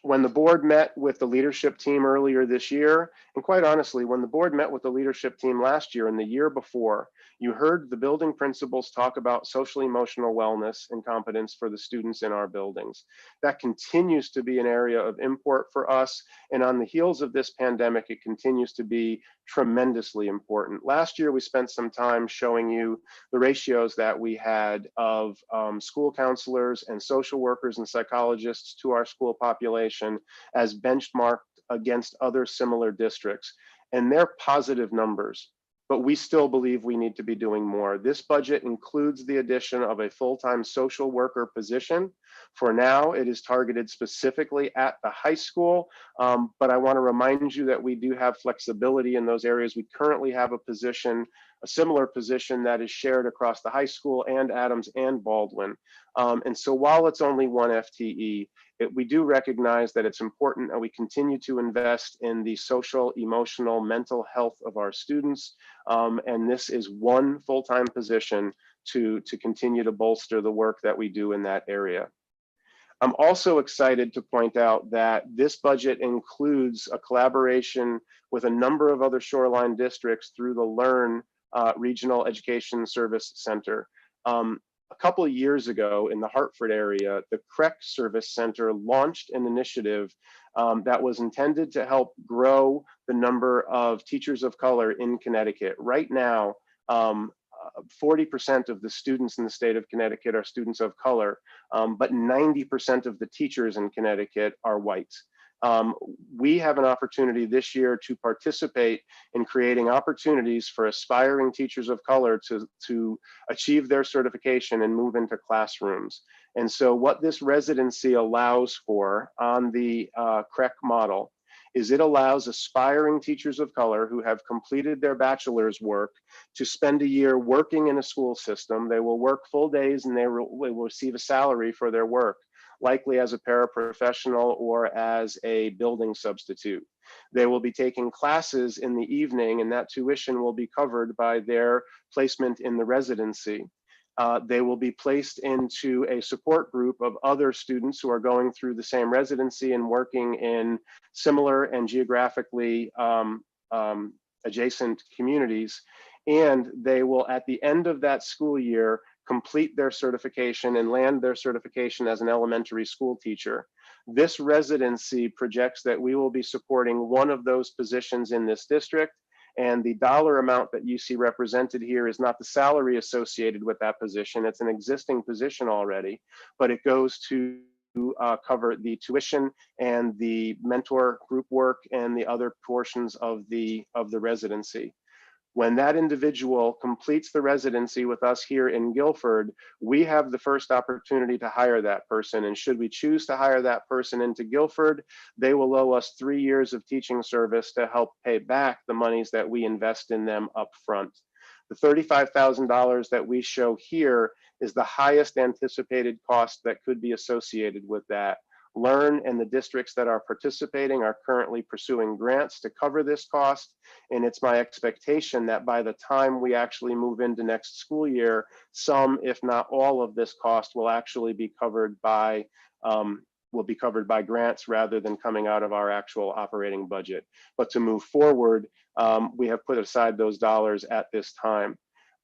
When the board met with the leadership team earlier this year, and quite honestly, when the board met with the leadership team last year and the year before, you heard the building principals talk about social emotional wellness and competence for the students in our buildings. That continues to be an area of import for us. And on the heels of this pandemic, it continues to be tremendously important. Last year, we spent some time showing you the ratios that we had of school counselors and social workers and psychologists to our school population as benchmarked against other similar districts. And they're positive numbers. but we still believe we need to be doing more. This budget includes the addition of a full-time social worker position. For now, it is targeted specifically at the high school, but I want to remind you that we do have flexibility in those areas. We currently have a position, a similar position that is shared across the high school and Adams and Baldwin. And so while it's only one FTE, we do recognize that it's important that we continue to invest in the social, emotional, mental health of our students. And this is one full-time position to continue to bolster the work that we do in that area. I'm also excited to point out that this budget includes a collaboration with a number of other shoreline districts through the LEARN Regional Education Service Center. A couple of years ago in the Hartford area, the CREC Service Center launched an initiative that was intended to help grow the number of teachers of color in Connecticut. Right now, 40% of the students in the state of Connecticut are students of color, but 90% of the teachers in Connecticut are white. We have an opportunity this year to participate in creating opportunities for aspiring teachers of color to achieve their certification and move into classrooms. And so what this residency allows for on the CREC model is it allows aspiring teachers of color who have completed their bachelor's work to spend a year working in a school system. They will work full days and they will receive a salary for their work, likely as a paraprofessional or as a building substitute. They will be taking classes in the evening, and that tuition will be covered by their placement in the residency. They will be placed into a support group of other students who are going through the same residency and working in similar and geographically adjacent communities. And they will, at the end of that school year, complete their certification and land their certification as an elementary school teacher. This residency projects that we will be supporting one of those positions in this district, and the dollar amount that you see represented here is not the salary associated with that position. It's an existing position already, but it goes to cover the tuition and the mentor group work and the other portions of the residency. When that individual completes the residency with us here in Guilford, we have the first opportunity to hire that person. And should we choose to hire that person into Guilford, they will owe us 3 years of teaching service to help pay back the monies that we invest in them up front. The $35,000 that we show here is the highest anticipated cost that could be associated with that. LEARN and the districts that are participating are currently pursuing grants to cover this cost, and it's my expectation that by the time we actually move into next school year, some, if not all of this cost will actually be covered by grants rather than coming out of our actual operating budget. But to move forward, we have put aside those dollars at this time.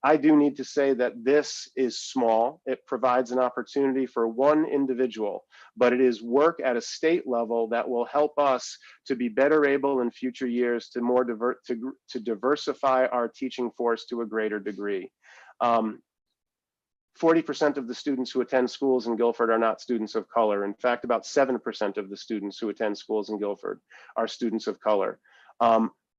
I do need to say that this is small. It provides an opportunity for one individual, but it is work at a state level that will help us to be better able in future years to diversify our teaching force to a greater degree. 40% of the students who attend schools in Guilford are not students of color. In fact, about 7% of the students who attend schools in Guilford are students of color.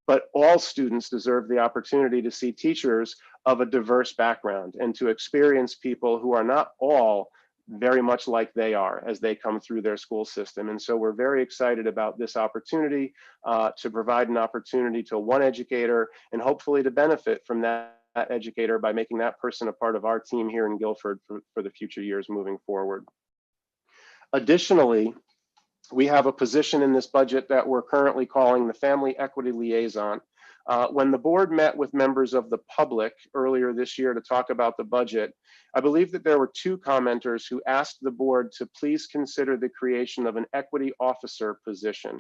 But all students deserve the opportunity to see teachers of a diverse background and to experience people who are not all very much like they are as they come through their school system. And so we're very excited about this opportunity to provide an opportunity to one educator and hopefully to benefit from that educator by making that person a part of our team here in Guilford for the future years moving forward. Additionally, we have a position in this budget that we're currently calling the Family Equity Liaison. When the board met with members of the public earlier this year to talk about the budget, I believe that there were 2 commenters who asked the board to please consider the creation of an equity officer position.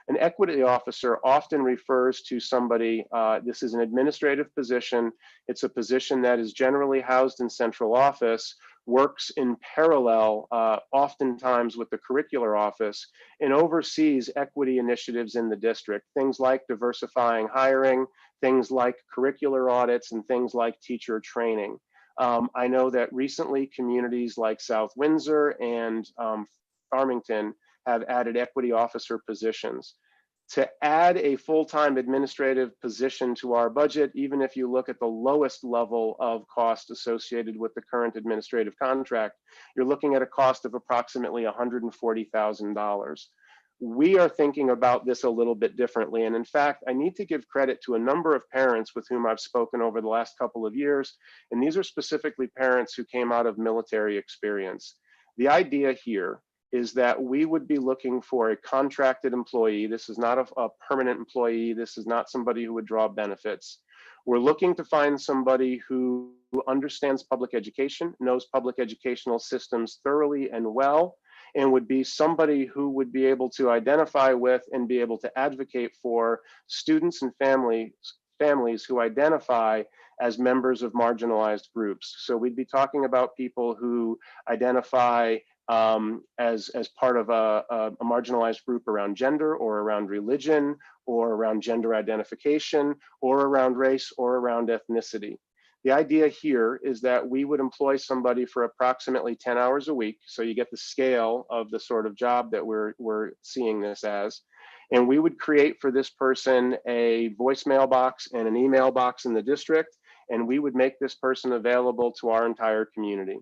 An equity officer often refers to somebody, this is an administrative position. It's a position that is generally housed in central office, works in parallel, oftentimes with the curricular office, and oversees equity initiatives in the district, things like diversifying hiring, things like curricular audits, and things like teacher training. I know that recently communities like South Windsor and Farmington have added equity officer positions. to add a full-time administrative position to our budget, even if you look at the lowest level of cost associated with the current administrative contract, you're looking at a cost of approximately $140,000. We are thinking about this a little bit differently. And in fact, I need to give credit to a number of parents with whom I've spoken over the last couple of years. And these are specifically parents who came out of military experience. The idea here is that we would be looking for a contracted employee. This is not a permanent employee. This is not somebody who would draw benefits. We're looking to find somebody who understands public education, knows public educational systems thoroughly and well, and would be somebody who would be able to identify with and be able to advocate for students and families who identify as members of marginalized groups. So we'd be talking about people who identify as part of a marginalized group around gender or around religion or around gender identification or around race or around ethnicity. The idea here is that we would employ somebody for approximately 10 hours a week. So you get the scale of the sort of job that we're seeing this as. And we would create for this person a voicemail box and an email box in the district. And we would make this person available to our entire community.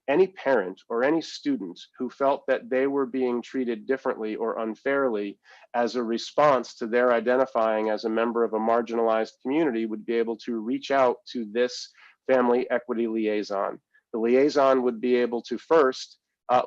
Any parent or any student who felt that they were being treated differently or unfairly as a response to their identifying as a member of a marginalized community would be able to reach out to this family equity liaison. The liaison would be able to first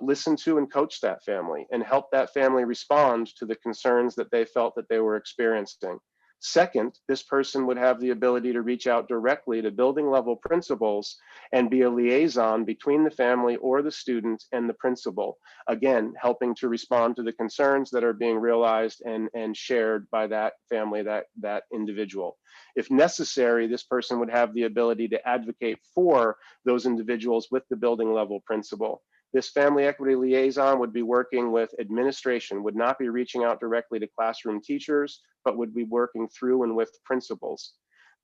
listen to and coach that family and help that family respond to the concerns that they felt that they were experiencing. Second, this person would have the ability to reach out directly to building level principals and be a liaison between the family or the student and the principal, again, helping to respond to the concerns that are being realized and shared by that family, that individual. If necessary, this person would have the ability to advocate for those individuals with the building level principal. This family equity liaison would be working with administration, would not be reaching out directly to classroom teachers, but would be working through and with principals.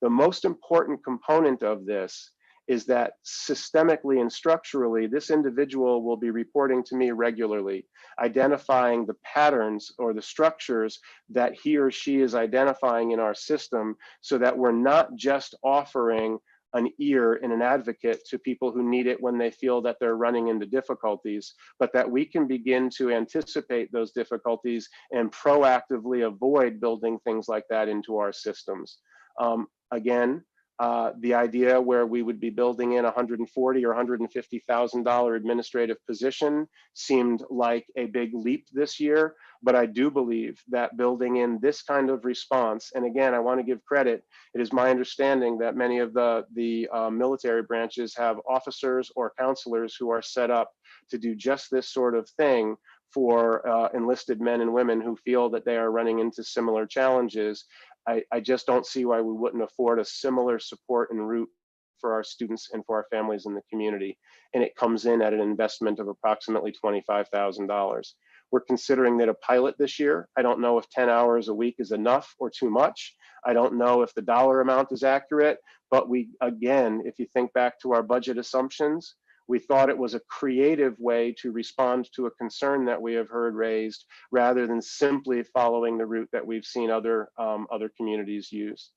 The most important component of this is that systemically and structurally, this individual will be reporting to me regularly, identifying the patterns or the structures that he or she is identifying in our system so that we're not just offering an ear and an advocate to people who need it when they feel that they're running into difficulties, but that we can begin to anticipate those difficulties and proactively avoid building things like that into our systems. Again, the idea where we would be building in $140,000 or $150,000 administrative position seemed like a big leap this year, but I do believe that building in this kind of response, and again, I want to give credit, it is my understanding that many of the military branches have officers or counselors who are set up to do just this sort of thing for enlisted men and women who feel that they are running into similar challenges. I just don't see why we wouldn't afford a similar support and route for our students and for our families in the community. And it comes in at an investment of approximately $25,000. We're considering that a pilot this year. I don't know if 10 hours a week is enough or too much. I don't know if the dollar amount is accurate, but we, again, if you think back to our budget assumptions, we thought it was a creative way to respond to a concern that we have heard raised rather than simply following the route that we've seen other communities use.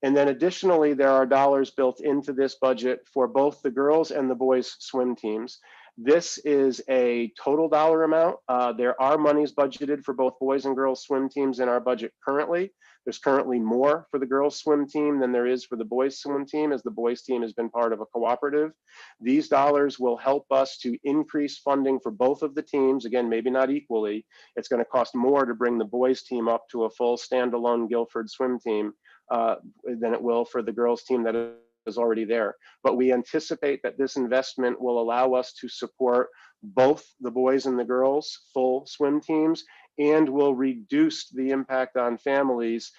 And then additionally, there are dollars built into this budget for both the girls and the boys swim teams. This is a total dollar amount. There are monies budgeted for both boys and girls swim teams in our budget currently. There's currently more for the girls swim team than there is for the boys swim team, as the boys team has been part of a cooperative. These dollars will help us to increase funding for both of the teams. Again, maybe not equally. It's going to cost more to bring the boys team up to a full standalone Guilford swim team than it will for the girls team that is already there. But we anticipate that this investment will allow us to support both the boys and the girls full swim teams, and will reduce the impact on families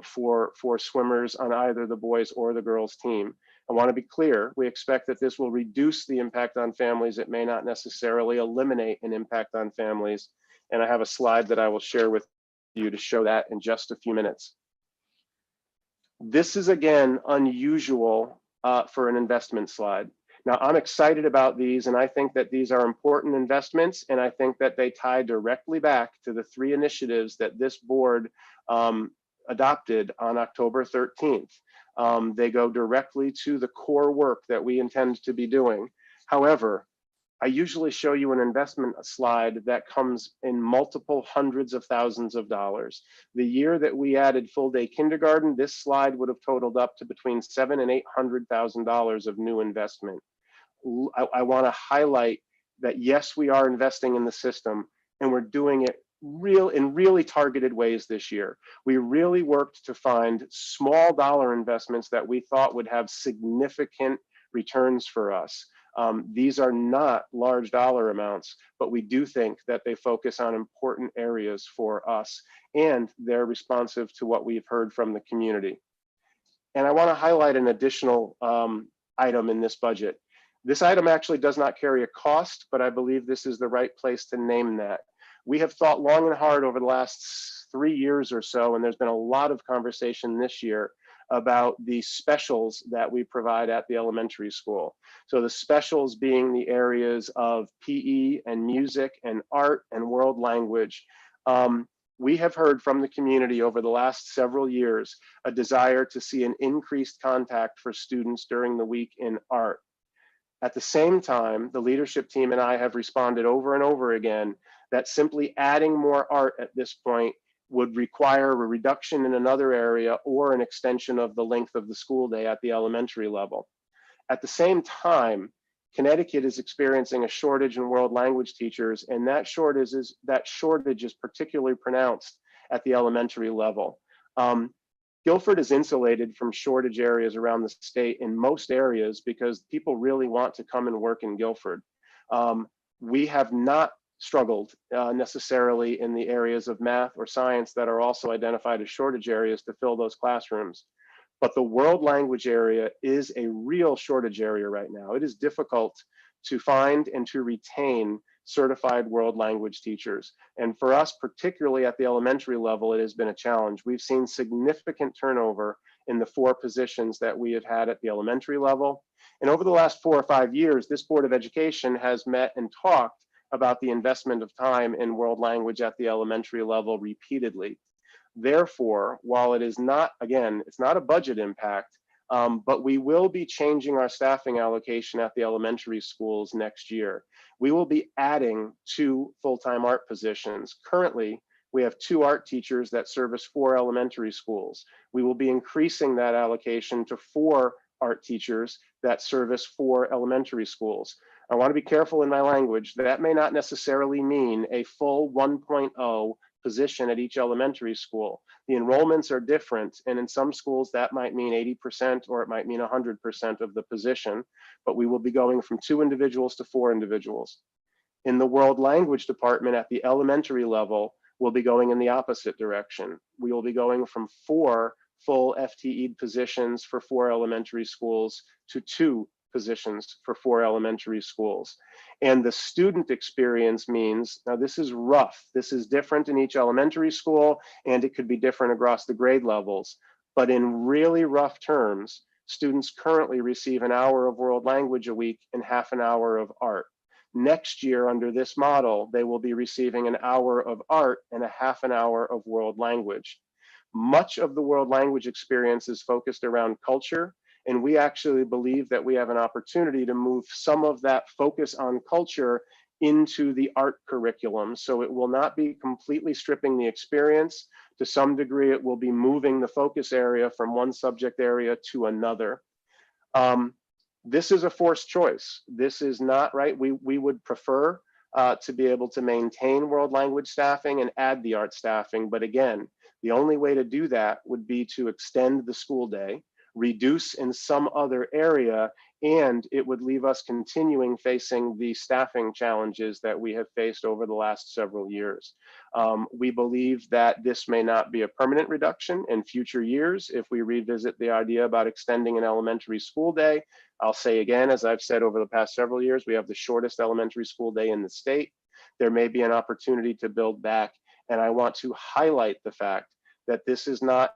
for swimmers on either the boys or the girls team. I want to be clear, we expect that this will reduce the impact on families. It may not necessarily eliminate an impact on families. And I have a slide that I will share with you to show that in just a few minutes. This is, again, unusual for an investment slide. Now, I'm excited about these, and I think that these are important investments, and I think that they tie directly back to the 3 initiatives that this board adopted on October 13th. They go directly to the core work that we intend to be doing. However, I usually show you an investment slide that comes in multiple hundreds of thousands of dollars. The year that we added full day kindergarten, this slide would have totaled up to between $700,000 and $800,000 of new investment. I want to highlight that yes, we are investing in the system, and we're doing it in really targeted ways this year. We really worked to find small dollar investments that we thought would have significant returns for us. These are not large dollar amounts, but we do think that they focus on important areas for us, and they're responsive to what we've heard from the community. And I want to highlight an additional item in this budget. This item actually does not carry a cost, but I believe this is the right place to name that. We have thought long and hard over the last 3 years or so, and there's been a lot of conversation this year about the specials that we provide at the elementary school. So the specials being the areas of PE and music and art and world language. We have heard from the community over the last several years a desire to see an increased contact for students during the week in art. At the same time, the leadership team and I have responded over and over again that simply adding more art at this point would require a reduction in another area or an extension of the length of the school day at the elementary level. At the same time, Connecticut is experiencing a shortage in world language teachers, and that shortage is particularly pronounced at the elementary level. Guilford is insulated from shortage areas around the state in most areas because people really want to come and work in Guilford. We have not struggled necessarily in the areas of math or science that are also identified as shortage areas to fill those classrooms. But the world language area is a real shortage area right now. It is difficult to find and to retain certified world language teachers. And for us, particularly at the elementary level, it has been a challenge. We've seen significant turnover in the 4 positions that we have had at the elementary level. And over the last 4 or 5 years, this Board of Education has met and talked about the investment of time in world language at the elementary level repeatedly. Therefore, while it is not, again, it's not a budget impact, but we will be changing our staffing allocation at the elementary schools next year. We will be adding 2 full-time art positions. Currently, we have 2 art teachers that service 4 elementary schools. We will be increasing that allocation to 4 art teachers that service 4 elementary schools. I want to be careful in my language. That may not necessarily mean a full 1.0 position at each elementary school. The enrollments are different, and in some schools that might mean 80% or it might mean 100% of the position, but we will be going from 2 individuals to 4 individuals. In the world language department at the elementary level, we'll be going in the opposite direction. We will be going from 4 full FTE positions for 4 elementary schools to 2 positions for 4 elementary schools. And the student experience means, now this is rough, this is different in each elementary school, and it could be different across the grade levels, but in really rough terms, students currently receive an hour of world language a week and half an hour of art. Next year, under this model, they will be receiving an hour of art and a half an hour of world language. Much of the world language experience is focused around culture, and we actually believe that we have an opportunity to move some of that focus on culture into the art curriculum. So it will not be completely stripping the experience. To some degree, it will be moving the focus area from one subject area to another. This is a forced choice. This is not right. We would prefer to be able to maintain world language staffing and add the art staffing. But again, the only way to do that would be to extend the school day, reduce in some other area, and it would leave us continuing facing the staffing challenges that we have faced over the last several years. We believe that this may not be a permanent reduction in future years if we revisit the idea about extending an elementary school day. I'll say again, as I've said over the past several years, we have the shortest elementary school day in the state. There may be an opportunity to build back, and I want to highlight the fact that this is not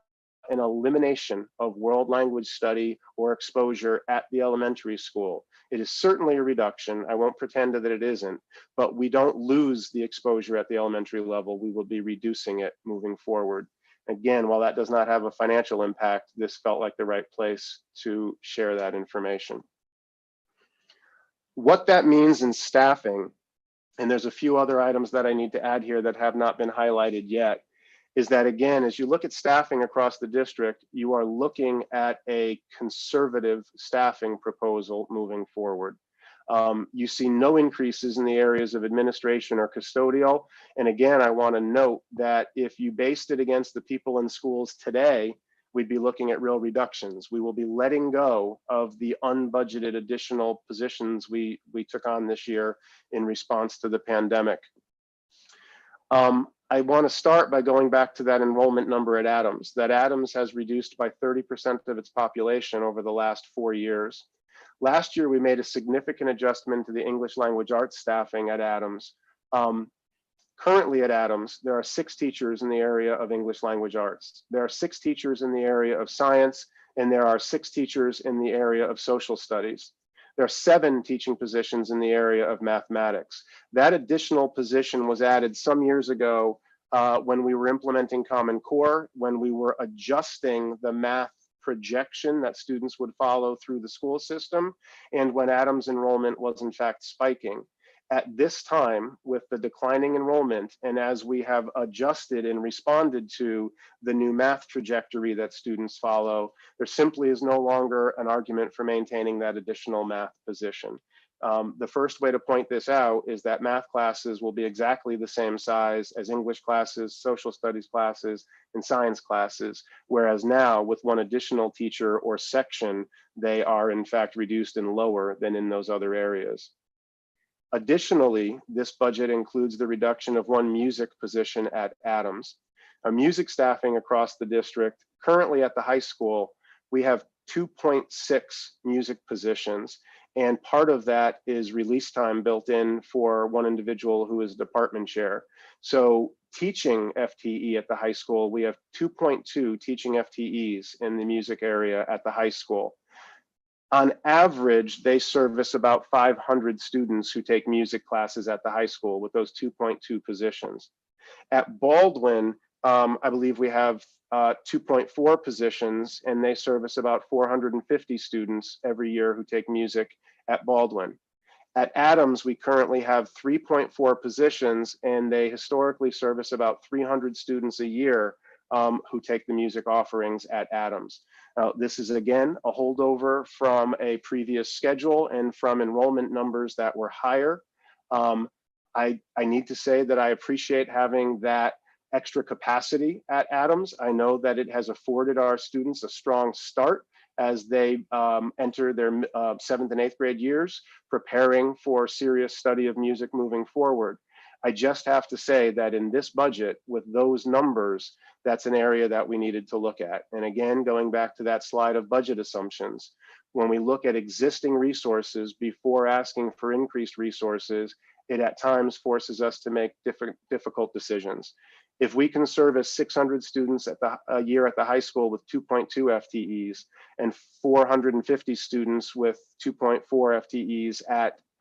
an elimination of world language study or exposure at the elementary school. It is certainly a reduction. I won't pretend that it isn't, but we don't lose the exposure at the elementary level. We will be reducing it moving forward. Again, while that does not have a financial impact, this felt like the right place to share that information. What that means in staffing, and there's a few other items that I need to add here that have not been highlighted yet, is that again, as you look at staffing across the district, you are looking at a conservative staffing proposal moving forward. You see no increases in the areas of administration or custodial. And again, I want to note that if you based it against the people in schools today, we'd be looking at real reductions. We will be letting go of the unbudgeted additional positions we took on this year in response to the pandemic. I want to start by going back to that enrollment number at Adams. That Adams has reduced by 30% of its population over the last 4 years. Last year, we made a significant adjustment to the English language arts staffing at Adams. Currently at Adams, there are 6 teachers in the area of English language arts. There are 6 teachers in the area of science, and there are 6 teachers in the area of social studies. There are 7 teaching positions in the area of mathematics. That additional position was added some years ago when we were implementing Common Core, when we were adjusting the math projection that students would follow through the school system, and when Adams enrollment was in fact spiking. At this time, with the declining enrollment, and as we have adjusted and responded to the new math trajectory that students follow, there simply is no longer an argument for maintaining that additional math position. The first way to point this out is that math classes will be exactly the same size as English classes, social studies classes, and science classes, whereas now with one additional teacher or section, they are in fact reduced and lower than in those other areas. Additionally, this budget includes the reduction of 1 music position at Adams. Music staffing across the district, currently at the high school, we have 2.6 music positions, and part of that is release time built in for 1 individual who is department chair. So teaching FTE at the high school, we have 2.2 teaching FTEs in the music area at the high school. On average, they service about 500 students who take music classes at the high school with those 2.2 positions. At Baldwin, I believe we have 2.4 positions, and they service about 450 students every year who take music at Baldwin. At Adams, we currently have 3.4 positions, and they historically service about 300 students a year who take the music offerings at Adams. This is again a holdover from a previous schedule and from enrollment numbers that were higher. I need to say that I appreciate having that extra capacity at Adams. I know that it has afforded our students a strong start as they enter their 7th and 8th grade years, preparing for serious study of music moving forward. I just have to say that in this budget, with those numbers, that's an area that we needed to look at. And again, going back to that slide of budget assumptions, when we look at existing resources before asking for increased resources, it at times forces us to make difficult decisions. If we can service 600 students at a year at the high school with 2.2 FTEs and 450 students with 2.4 FTEs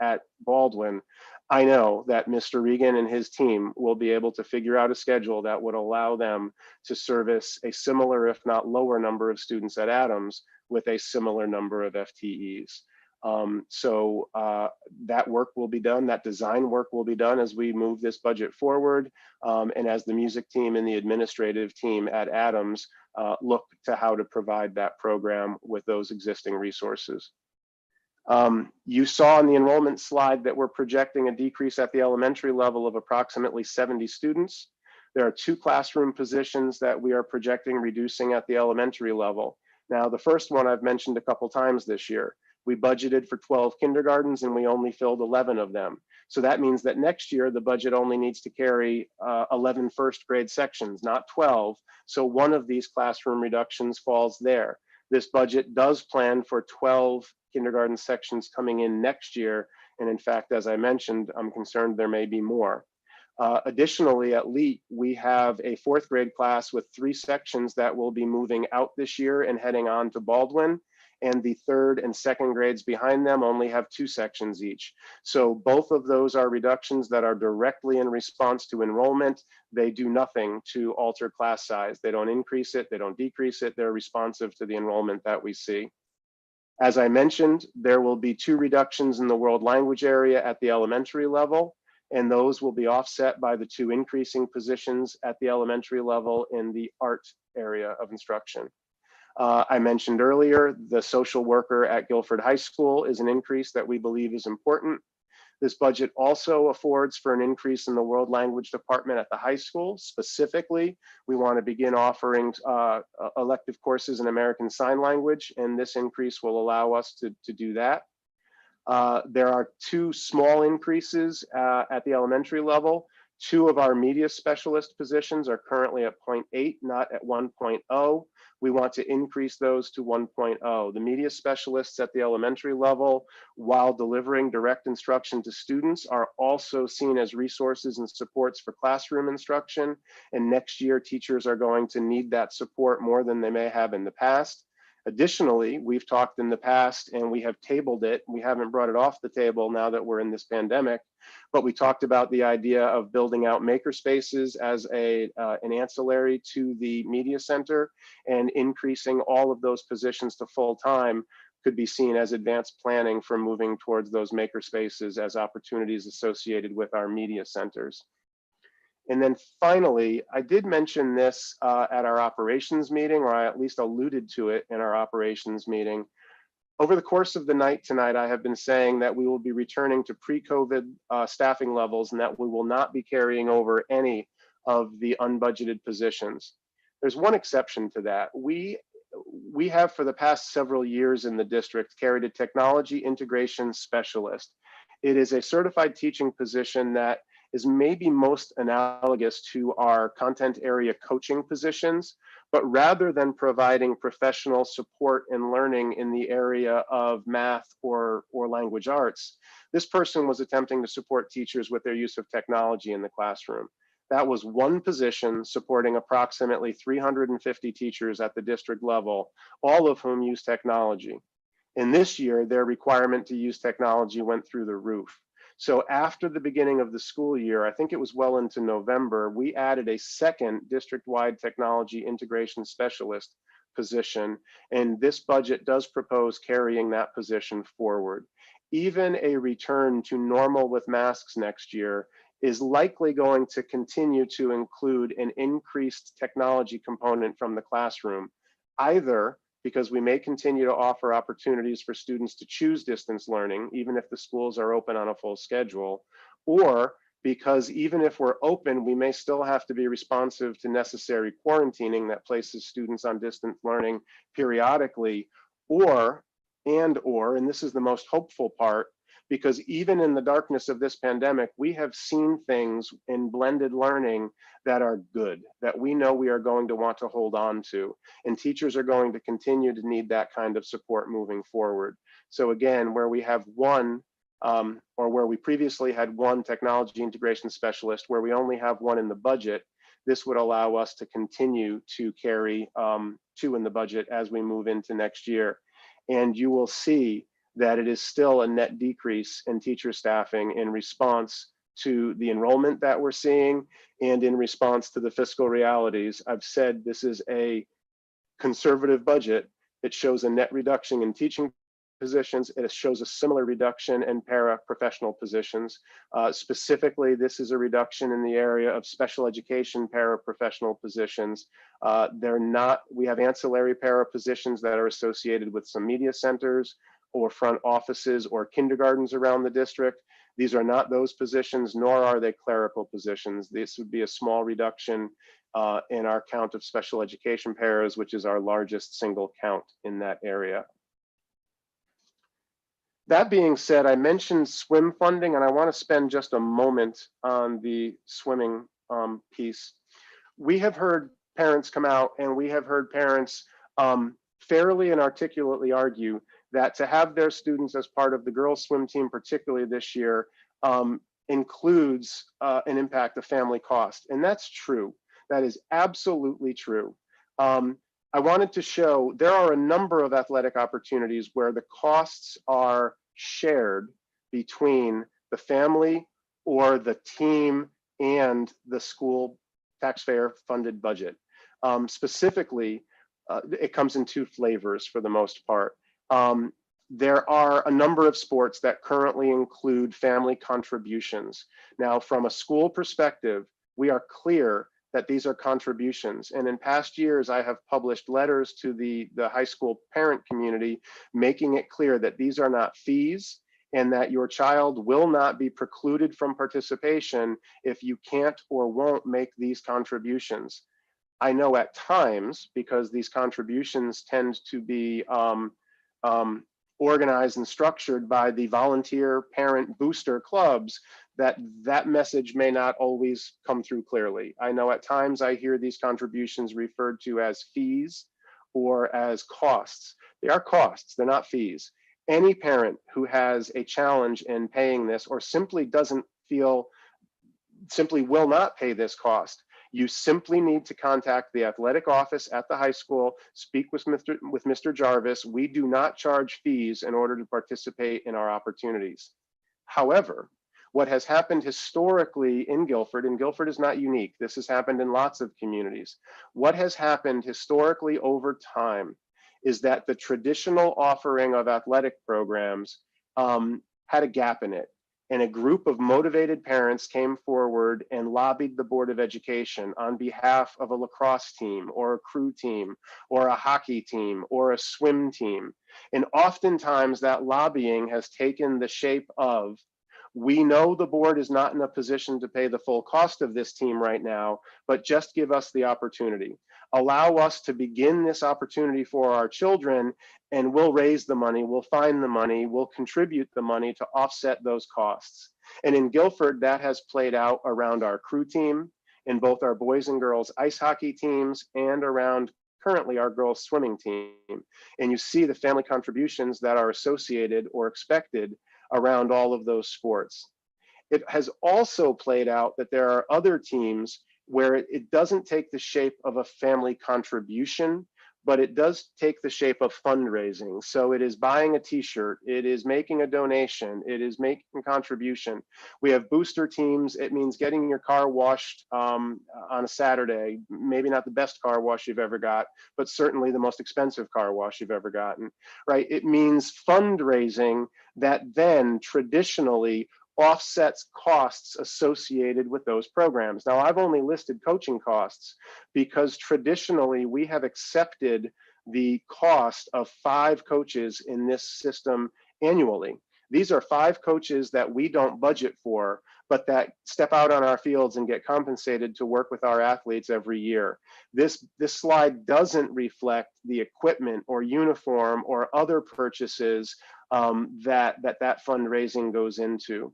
at Baldwin, I know that Mr. Regan and his team will be able to figure out a schedule that would allow them to service a similar, if not lower, number of students at Adams with a similar number of FTEs. That work will be done, that design work will be done as we move this budget forward, and as the music team and the administrative team at Adams look to how to provide that program with those existing resources. You saw in the enrollment slide that we're projecting a decrease at the elementary level of approximately 70 students. There are 2 classroom positions that we are projecting reducing at the elementary level. Now, the first one I've mentioned a couple times this year. We budgeted for 12 kindergartens and we only filled 11 of them. So that means that next year the budget only needs to carry 11 first grade sections, not 12. So one of these classroom reductions falls there. This budget does plan for 12 kindergarten sections coming in next year. And in fact, as I mentioned, I'm concerned there may be more. Additionally, at LEAT, we have a 4th grade class with 3 sections that will be moving out this year and heading on to Baldwin. And the 3rd and 2nd grades behind them only have 2 sections each. So both of those are reductions that are directly in response to enrollment. They do nothing to alter class size. They don't increase it, they don't decrease it. They're responsive to the enrollment that we see. As I mentioned, there will be 2 reductions in the world language area at the elementary level, and those will be offset by the 2 increasing positions at the elementary level in the art area of instruction. I mentioned earlier, the social worker at Guilford High School is an increase that we believe is important. This budget also affords for an increase in the world language department at the high school. Specifically, we want to begin offering elective courses in American Sign Language, and this increase will allow us to do that. There are 2 small increases at the elementary level. 2 of our media specialist positions are currently at 0.8, not at 1.0. We want to increase those to 1.0. The media specialists at the elementary level, while delivering direct instruction to students, are also seen as resources and supports for classroom instruction. And next year, teachers are going to need that support more than they may have in the past. Additionally, we've talked in the past and we have tabled it. We haven't brought it off the table now that we're in this pandemic, but we talked about the idea of building out maker spaces as an ancillary to the media center, and increasing all of those positions to full-time could be seen as advanced planning for moving towards those maker spaces as opportunities associated with our media centers. And then finally, I did mention this at our operations meeting, or I at least alluded to it in our operations meeting. Over the course of the night tonight, I have been saying that we will be returning to pre-COVID staffing levels and that we will not be carrying over any of the unbudgeted positions. There's one exception to that. We have for the past several years in the district carried a technology integration specialist. It is a certified teaching position that is maybe most analogous to our content area coaching positions, but rather than providing professional support and learning in the area of math or language arts, this person was attempting to support teachers with their use of technology in the classroom. That was one position supporting approximately 350 teachers at the district level, all of whom use technology. In this year, their requirement to use technology went through the roof. So after the beginning of the school year, I think it was well into November, we added a second district-wide technology integration specialist position, and this budget does propose carrying that position forward. Even a return to normal with masks next year is likely going to continue to include an increased technology component from the classroom, either because we may continue to offer opportunities for students to choose distance learning, even if the schools are open on a full schedule, or because even if we're open, we may still have to be responsive to necessary quarantining that places students on distance learning periodically, and this is the most hopeful part, because even in the darkness of this pandemic, we have seen things in blended learning that are good, that we know we are going to want to hold on to. And teachers are going to continue to need that kind of support moving forward. So again, where we have one, or where we previously had one technology integration specialist, where we only have one in the budget, this would allow us to continue to carry 2 in the budget as we move into next year. And you will see that it is still a net decrease in teacher staffing in response to the enrollment that we're seeing and in response to the fiscal realities. I've said this is a conservative budget. It shows a net reduction in teaching positions. It shows a similar reduction in para-professional positions. Specifically, this is a reduction in the area of special education para-professional positions. We have ancillary para positions that are associated with some media centers or front offices or kindergartens around the district. These are not those positions, nor are they clerical positions. This would be a small reduction in our count of special education paras, which is our largest single count in that area. That being said, I mentioned swim funding, and I want to spend just a moment on the swimming piece. We have heard parents come out, and we have heard parents fairly and articulately argue that to have their students as part of the girls swim team, particularly this year, includes an impact of family cost. And that's true. That is absolutely true. I wanted to show there are a number of athletic opportunities where the costs are shared between the family or the team and the school taxpayer funded budget. Specifically, it comes in two flavors for the most part. There are a number of sports that currently include family contributions. Now, from a school perspective, we are clear that these are contributions. And in past years, I have published letters to the high school parent community, making it clear that these are not fees and that your child will not be precluded from participation if you can't or won't make these contributions. I know at times, because these contributions tend to be organized and structured by the volunteer parent booster clubs, that message may not always come through clearly. I know at times I hear these contributions referred to as fees or as costs. They are costs, they're not fees. Any parent who has a challenge in paying this or simply will not pay this cost, you simply need to contact the athletic office at the high school, speak with Mr. Jarvis. We do not charge fees in order to participate in our opportunities. However, what has happened historically in Guilford, and Guilford is not unique, this has happened in lots of communities. What has happened historically over time is that the traditional offering of athletic programs had a gap in it. And a group of motivated parents came forward and lobbied the Board of Education on behalf of a lacrosse team or a crew team or a hockey team or a swim team. And oftentimes that lobbying has taken the shape of, we know the board is not in a position to pay the full cost of this team right now, but just give us the opportunity. Allow us to begin this opportunity for our children, and we'll raise the money, we'll find the money, we'll contribute the money to offset those costs. And in Guilford, that has played out around our crew team, in both our boys and girls ice hockey teams, and around currently our girls swimming team. And you see the family contributions that are associated or expected around all of those sports. It has also played out that there are other teams where it doesn't take the shape of a family contribution, but it does take the shape of fundraising. So it is buying a t-shirt, it is making a donation, it is making a contribution. We have booster teams. It means getting your car washed on a Saturday, maybe not the best car wash you've ever got, but certainly the most expensive car wash you've ever gotten, right? It means fundraising that then traditionally offsets costs associated with those programs. Now, I've only listed coaching costs because traditionally we have accepted the cost of 5 coaches in this system annually. These are 5 coaches that we don't budget for, but that step out on our fields and get compensated to work with our athletes every year. This slide doesn't reflect the equipment or uniform or other purchases that fundraising goes into.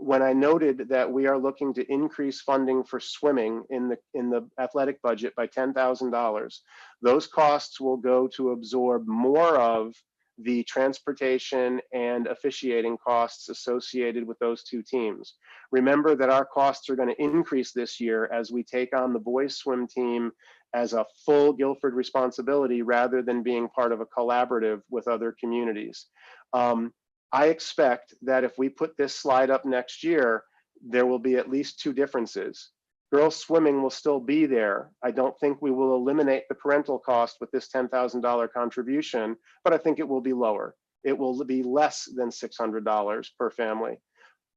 When I noted that we are looking to increase funding for swimming in the athletic budget by $10,000, those costs will go to absorb more of the transportation and officiating costs associated with those 2 teams. Remember that our costs are going to increase this year as we take on the boys swim team as a full Guilford responsibility rather than being part of a collaborative with other communities. I expect that if we put this slide up next year, there will be at least 2 differences. Girls swimming will still be there. I don't think we will eliminate the parental cost with this $10,000 contribution, but I think it will be lower. It will be less than $600 per family.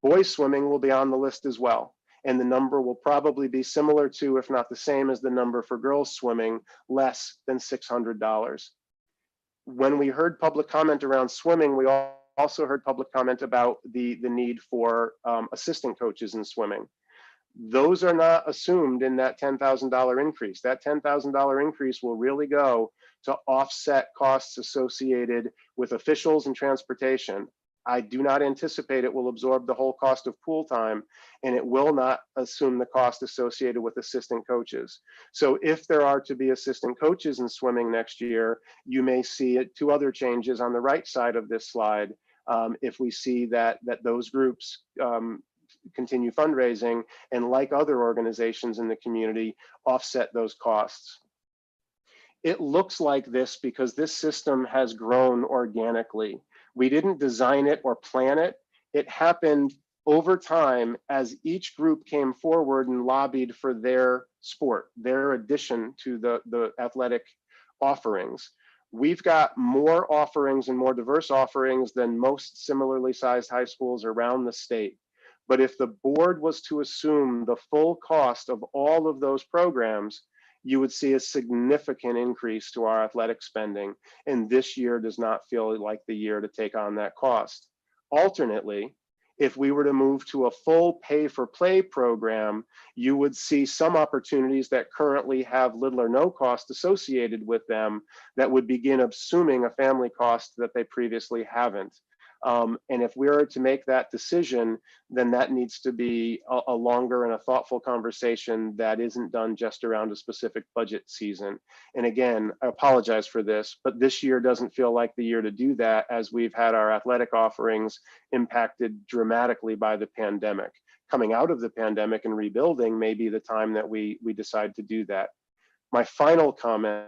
Boys swimming will be on the list as well. And the number will probably be similar to, if not the same as the number for girls swimming, less than $600. When we heard public comment around swimming, we also heard public comment about the need for assistant coaches in swimming. Those are not assumed in that $10,000 increase. That $10,000 increase will really go to offset costs associated with officials and transportation. I do not anticipate it will absorb the whole cost of pool time, and it will not assume the cost associated with assistant coaches. So if there are to be assistant coaches in swimming next year, you may see 2 other changes on the right side of this slide. If we see that those groups continue fundraising, and like other organizations in the community, offset those costs. It looks like this because this system has grown organically. We didn't design it or plan it. It happened over time as each group came forward and lobbied for their sport, their addition to the athletic offerings. We've got more offerings and more diverse offerings than most similarly sized high schools around the state. But if the board was to assume the full cost of all of those programs, you would see a significant increase to our athletic spending. And this year does not feel like the year to take on that cost. Alternately, if we were to move to a full pay-for-play program, you would see some opportunities that currently have little or no cost associated with them that would begin assuming a family cost that they previously haven't. And if we are to make that decision, then that needs to be a longer and a thoughtful conversation that isn't done just around a specific budget season. And again, I apologize for this, but this year doesn't feel like the year to do that, as we've had our athletic offerings impacted dramatically by the pandemic. Coming out of the pandemic and rebuilding may be the time that we decide to do that. My final comment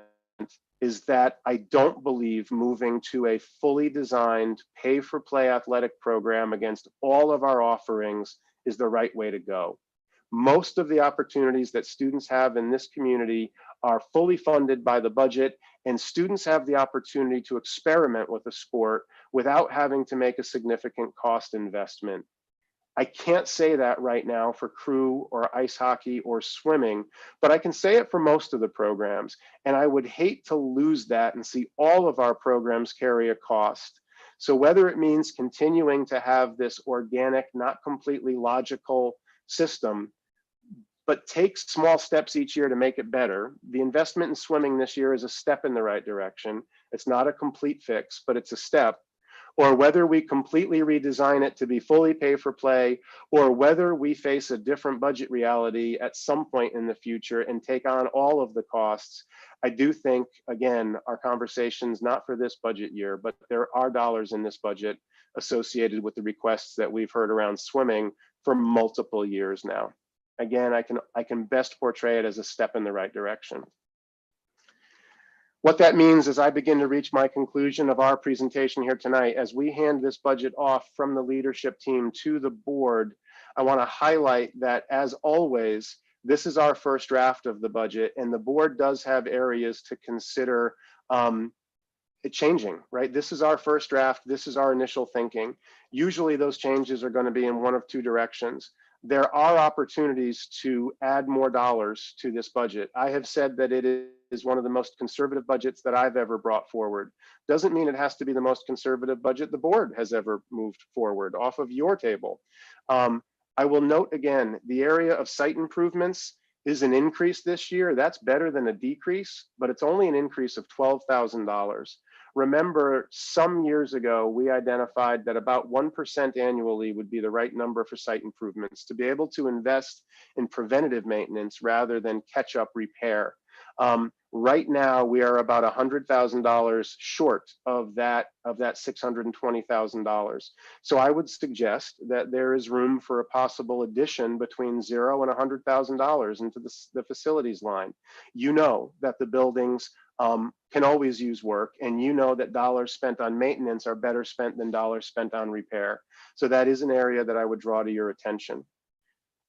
is that I don't believe moving to a fully designed pay-for-play athletic program against all of our offerings is the right way to go. Most of the opportunities that students have in this community are fully funded by the budget, and students have the opportunity to experiment with a sport without having to make a significant cost investment. I can't say that right now for crew or ice hockey or swimming, but I can say it for most of the programs. And I would hate to lose that and see all of our programs carry a cost. So whether it means continuing to have this organic, not completely logical system, but take small steps each year to make it better. The investment in swimming this year is a step in the right direction. It's not a complete fix, but it's a step. Or whether we completely redesign it to be fully pay for play, or whether we face a different budget reality at some point in the future and take on all of the costs. I do think, again, our conversations, not for this budget year, but there are dollars in this budget associated with the requests that we've heard around swimming for multiple years now. Again, I can best portray it as a step in the right direction. What that means is I begin to reach my conclusion of our presentation here tonight. As we hand this budget off from the leadership team to the board, I want to highlight that, as always, this is our first draft of the budget, and the board does have areas to consider changing, right? This is our first draft. This is our initial thinking. Usually those changes are going to be in one of two directions. There are opportunities to add more dollars to this budget. I have said that it is one of the most conservative budgets that I've ever brought forward. Doesn't mean it has to be the most conservative budget the board has ever moved forward off of your table. I will note again, the area of site improvements is an increase this year. That's better than a decrease, but it's only an increase of $12,000. Remember, some years ago, we identified that about 1% annually would be the right number for site improvements to be able to invest in preventative maintenance rather than catch-up repair. Right now, we are about $100,000 short of that $620,000. So I would suggest that there is room for a possible addition between $0 and $100,000 into the facilities line. You know that the buildings can always use work, and you know that dollars spent on maintenance are better spent than dollars spent on repair. So that is an area that I would draw to your attention.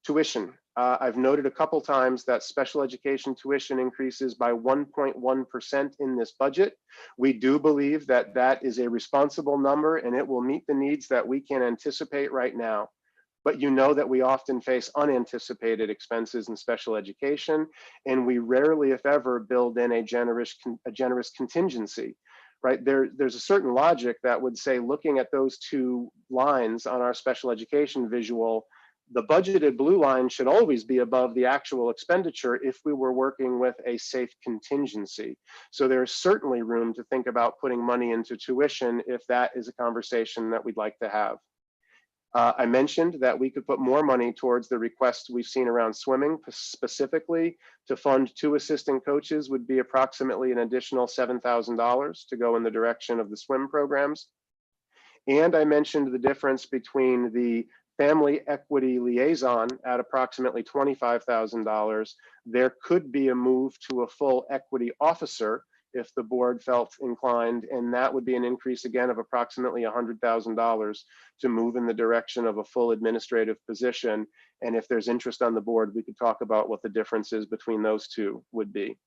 Tuition. I've noted a couple times that special education tuition increases by 1.1% in this budget. We do believe that that is a responsible number, and it will meet the needs that we can anticipate right now. But you know that we often face unanticipated expenses in special education, and we rarely, if ever, build in a generous contingency. Right? There's a certain logic that would say, looking at those two lines on our special education visual, the budgeted blue line should always be above the actual expenditure if we were working with a safe contingency. So there's certainly room to think about putting money into tuition if that is a conversation that we'd like to have. I mentioned that we could put more money towards the requests we've seen around swimming. Specifically, to fund 2 assistant coaches would be approximately an additional $7,000 to go in the direction of the swim programs. And I mentioned the difference between the family equity liaison at approximately $25,000. There could be a move to a full equity officer if the board felt inclined, and that would be an increase again of approximately $100,000 to move in the direction of a full administrative position. And if there's interest on the board, we could talk about what the differences between those two would be.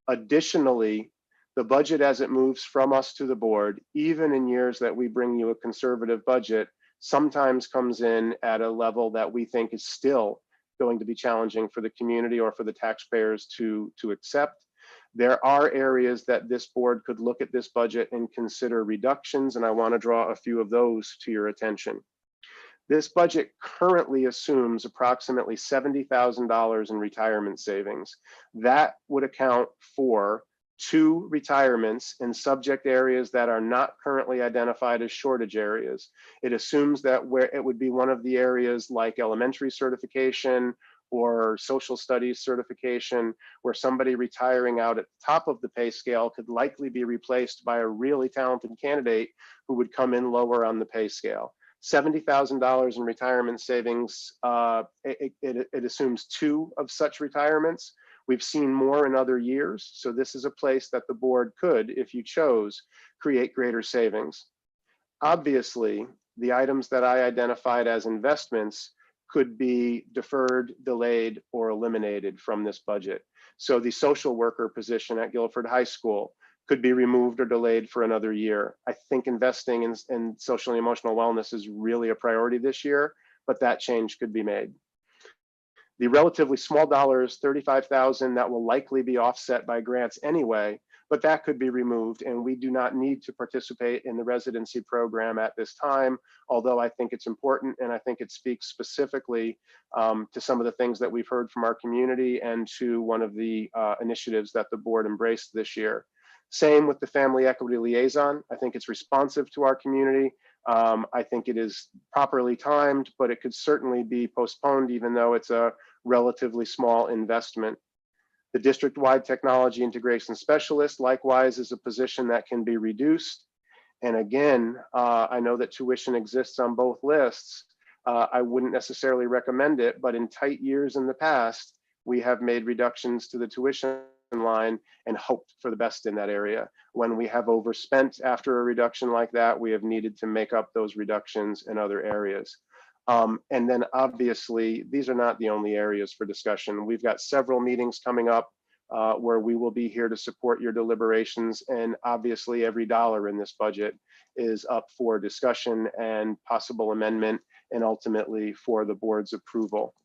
Additionally, the budget as it moves from us to the board, even in years that we bring you a conservative budget, sometimes comes in at a level that we think is still going to be challenging for the community or for the taxpayers to accept. There are areas that this board could look at this budget and consider reductions, and I want to draw a few of those to your attention. This budget currently assumes approximately $70,000 in retirement savings. That would account for 2 retirements in subject areas that are not currently identified as shortage areas. It assumes that where it would be one of the areas like elementary certification or social studies certification, where somebody retiring out at the top of the pay scale could likely be replaced by a really talented candidate who would come in lower on the pay scale. $70,000 in retirement savings, it assumes 2 of such retirements. We've seen more in other years, so this is a place that the board could, if you chose, create greater savings. Obviously, the items that I identified as investments could be deferred, delayed, or eliminated from this budget. So the social worker position at Guilford High School could be removed or delayed for another year. I think investing in social and emotional wellness is really a priority this year, but that change could be made. The relatively small dollars, $35,000, that will likely be offset by grants anyway, but that could be removed, and we do not need to participate in the residency program at this time, although I think it's important, and I think it speaks specifically to some of the things that we've heard from our community and to one of the initiatives that the board embraced this year. Same with the family equity liaison. I think it's responsive to our community. I think it is properly timed, but it could certainly be postponed, even though it's a relatively small investment. The district-wide technology integration specialist, likewise, is a position that can be reduced. And again, I know that tuition exists on both lists. I wouldn't necessarily recommend it, but in tight years in the past, we have made reductions to the tuition line and hoped for the best in that area. When we have overspent after a reduction like that, we have needed to make up those reductions in other areas. And then obviously, these are not the only areas for discussion. We've got several meetings coming up where we will be here to support your deliberations. And obviously, every dollar in this budget is up for discussion and possible amendment, and ultimately for the board's approval.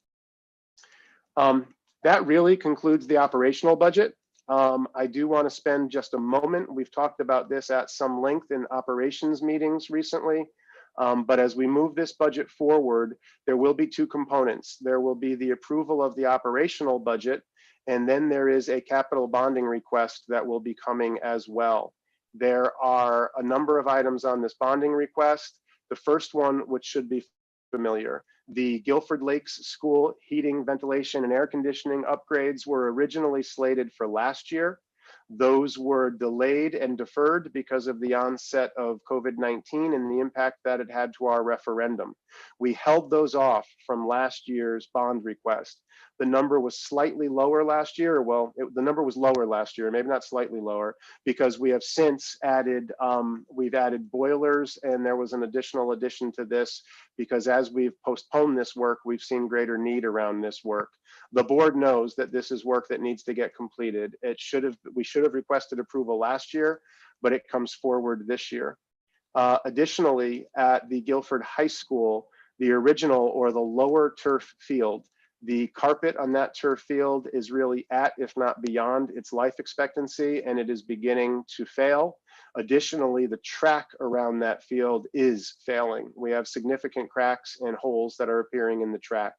That really concludes the operational budget. I do want to spend just a moment. We've talked about this at some length in operations meetings recently. But as we move this budget forward, there will be 2 components. There will be the approval of the operational budget, and then there is a capital bonding request that will be coming as well. There are a number of items on this bonding request. The first one, which should be familiar, the Guilford Lakes School heating, ventilation, and air conditioning upgrades were originally slated for last year. Those were delayed and deferred because of the onset of COVID-19 and the impact that it had to our referendum. We held those off from last year's bond request. The number was slightly lower last year. Well, the number was lower last year, maybe not slightly lower, because we have since added, we've added boilers, and there was an additional addition to this because as we've postponed this work, we've seen greater need around this work. The board knows that this is work that needs to get completed. We should have requested approval last year, but it comes forward this year. Additionally, at the Guilford High School, the original or the lower turf field, the carpet on that turf field is really at, if not beyond, its life expectancy, and it is beginning to fail. Additionally, the track around that field is failing. We have significant cracks and holes that are appearing in the track.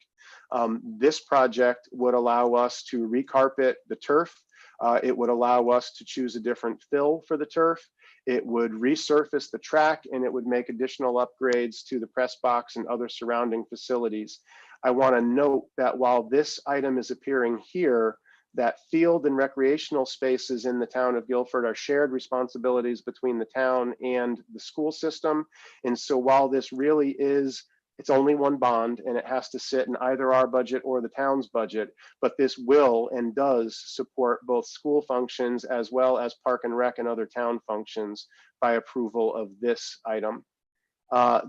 This project would allow us to recarpet the turf. It would allow us to choose a different fill for the turf. It would resurface the track, and it would make additional upgrades to the press box and other surrounding facilities. I want to note that while this item is appearing here, that field and recreational spaces in the town of Guilford are shared responsibilities between the town and the school system. And so while this really is It's only one bond, and it has to sit in either our budget or the town's budget, but this will and does support both school functions as well as Park and Rec and other town functions by approval of this item.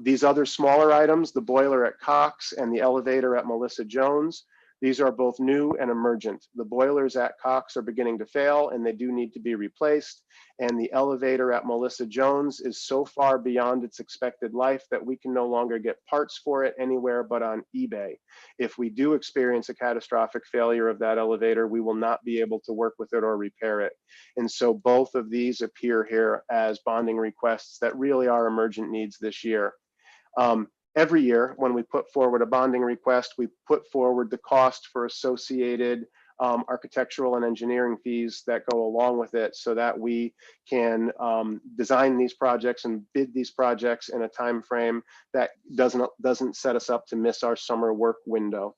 These other smaller items, the boiler at Cox and the elevator at Melissa Jones, these are both new and emergent. The boilers at Cox are beginning to fail and they do need to be replaced. And the elevator at Melissa Jones is so far beyond its expected life that we can no longer get parts for it anywhere but on eBay. If we do experience a catastrophic failure of that elevator, we will not be able to work with it or repair it. And so both of these appear here as bonding requests that really are emergent needs this year. Every year, when we put forward a bonding request, we put forward the cost for associated architectural and engineering fees that go along with it so that we can design these projects and bid these projects in a time frame that doesn't set us up to miss our summer work window.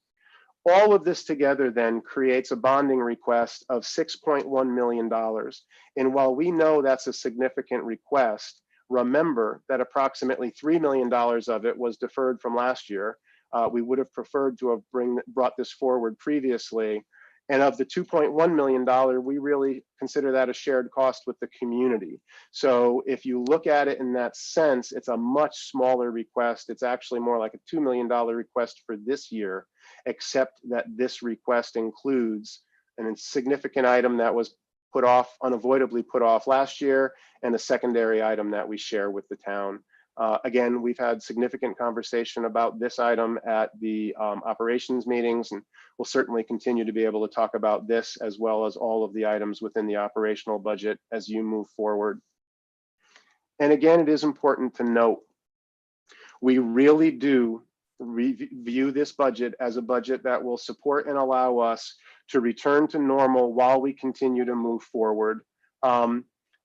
All of this together then creates a bonding request of $6.1 million. And while we know that's a significant request, remember that approximately $3 million of it was deferred from last year. We would have preferred to have brought this forward previously. And of the $2.1 million, we really consider that a shared cost with the community. So if you look at it in that sense, it's a much smaller request. It's actually more like a $2 million request for this year, except that this request includes an insignificant item that was unavoidably put off last year, and a secondary item that we share with the town. Again, we've had significant conversation about this item at the operations meetings, and we'll certainly continue to be able to talk about this as well as all of the items within the operational budget as you move forward. And again, it is important to note, we really do view this budget as a budget that will support and allow us to return to normal while we continue to move forward.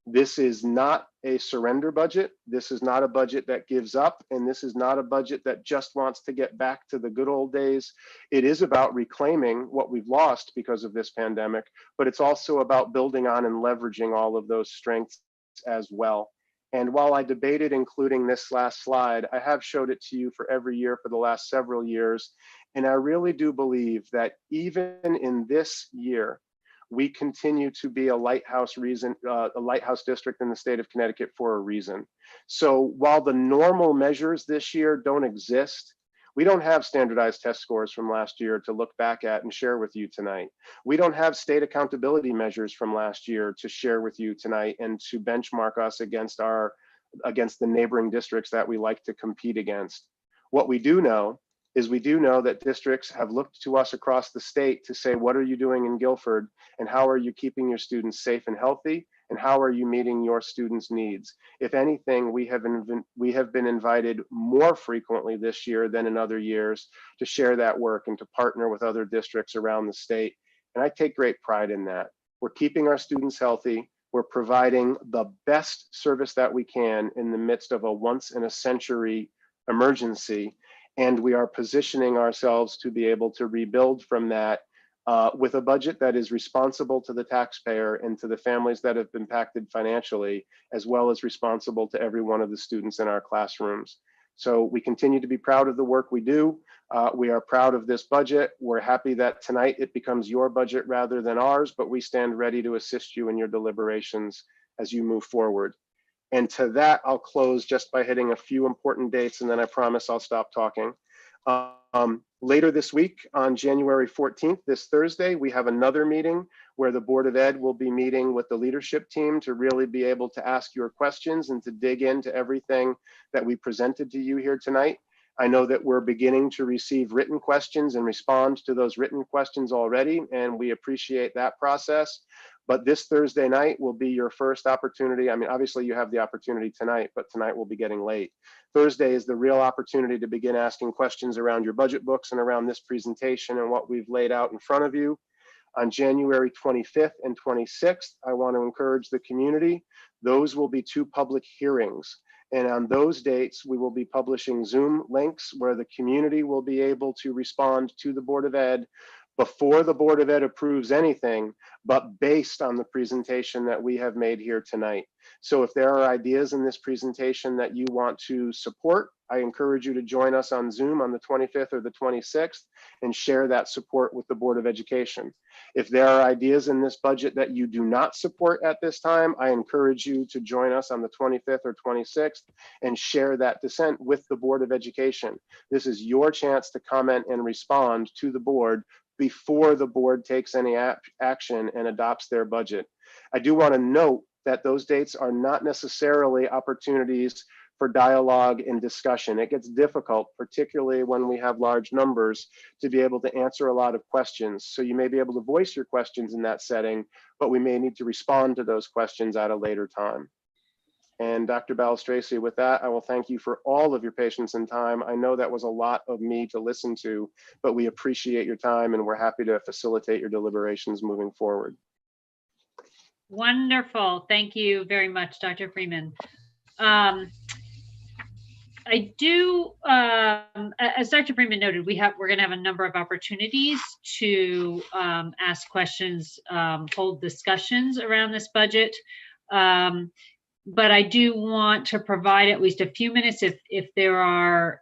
This is not a surrender budget. This is not a budget that gives up, and this is not a budget that just wants to get back to the good old days. It is about reclaiming what we've lost because of this pandemic, but it's also about building on and leveraging all of those strengths as well. And while I debated including this last slide, I have showed it to you for every year for the last several years. And I really do believe that even in this year, we continue to be a lighthouse district in the state of Connecticut for a reason. So while the normal measures this year don't exist, we don't have standardized test scores from last year to look back at and share with you tonight. We don't have state accountability measures from last year to share with you tonight and to benchmark us against the neighboring districts that we like to compete against. What we do know is we do know that districts have looked to us across the state to say, what are you doing in Guilford, and how are you keeping your students safe and healthy, and how are you meeting your students' needs? If anything, we have been invited more frequently this year than in other years to share that work and to partner with other districts around the state. And I take great pride in that. We're keeping our students healthy. We're providing the best service that we can in the midst of a once-in-a-century emergency. And we are positioning ourselves to be able to rebuild from that with a budget that is responsible to the taxpayer and to the families that have been impacted financially, as well as responsible to every one of the students in our classrooms. So we continue to be proud of the work we do. We are proud of this budget. We're happy that tonight it becomes your budget rather than ours, but we stand ready to assist you in your deliberations as you move forward. And to that, I'll close just by hitting a few important dates, and then I promise I'll stop talking. Later this week, on January 14th, this Thursday, we have another meeting where the Board of Ed will be meeting with the leadership team to really be able to ask your questions and to dig into everything that we presented to you here tonight. I know that we're beginning to receive written questions and respond to those written questions already, and we appreciate that process. But this Thursday night will be your first opportunity. I mean, obviously you have the opportunity tonight, but tonight will be getting late. Thursday is the real opportunity to begin asking questions around your budget books and around this presentation and what we've laid out in front of you. On January 25th and 26th, I want to encourage the community. Those will be 2 public hearings. And on those dates, we will be publishing Zoom links where the community will be able to respond to the Board of Ed before the Board of Ed approves anything, but based on the presentation that we have made here tonight. So if there are ideas in this presentation that you want to support, I encourage you to join us on Zoom on the 25th or the 26th and share that support with the Board of Education. If there are ideas in this budget that you do not support at this time, I encourage you to join us on the 25th or 26th and share that dissent with the Board of Education. This is your chance to comment and respond to the board before the board takes any action and adopts their budget. I do want to note that those dates are not necessarily opportunities for dialogue and discussion. It gets difficult, particularly when we have large numbers, to be able to answer a lot of questions. So you may be able to voice your questions in that setting, but we may need to respond to those questions at a later time. And Dr. Balistraci, with that, I will thank you for all of your patience and time. I know that was a lot of me to listen to, but we appreciate your time and we're happy to facilitate your deliberations moving forward. Wonderful. Thank you very much, Dr. Freeman. I do, as Dr. Freeman noted, we're going to have a number of opportunities to ask questions, hold discussions around this budget. But I do want to provide at least a few minutes if there are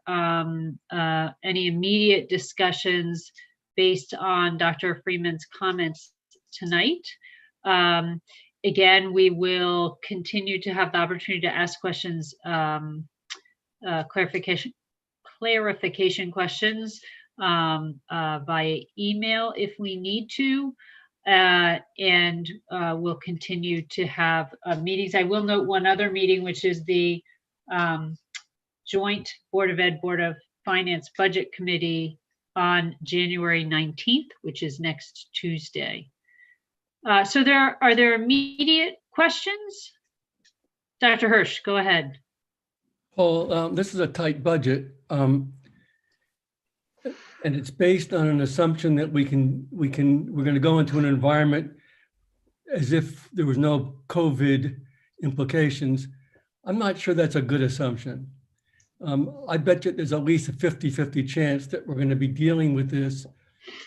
any immediate discussions based on Dr. Freeman's comments tonight. Again, we will continue to have the opportunity to ask questions, clarification questions via email if we need to. And we'll continue to have meetings. I will note one other meeting, which is the joint Board of Ed, Board of Finance Budget Committee on January 19th, which is next Tuesday. So are there immediate questions? Dr. Hirsch, go ahead. Paul, this is a tight budget. And it's based on an assumption that we're going to go into an environment as if there was no COVID implications. I'm not sure that's a good assumption. I bet you there's at least a 50-50 chance that we're going to be dealing with this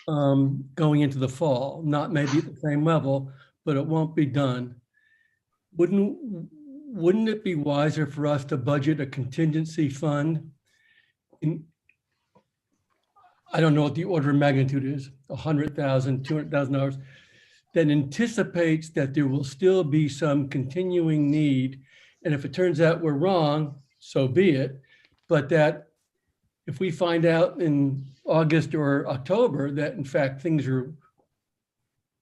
going into the fall, not maybe at the same level, but it won't be done. Wouldn't it be wiser for us to budget a contingency fund I don't know what the order of magnitude is, $100,000, $200,000, that anticipates that there will still be some continuing need. And if it turns out we're wrong, so be it. But that if we find out in August or October that in fact things are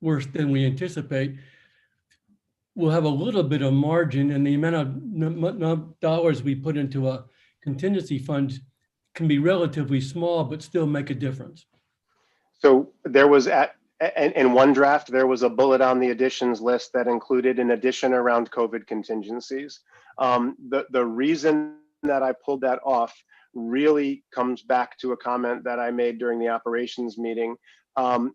worse than we anticipate, we'll have a little bit of margin, and the amount of dollars we put into a contingency fund can be relatively small, but still make a difference. So there was in one draft, there was a bullet on the additions list that included an addition around COVID contingencies. The reason that I pulled that off really comes back to a comment that I made during the operations meeting. And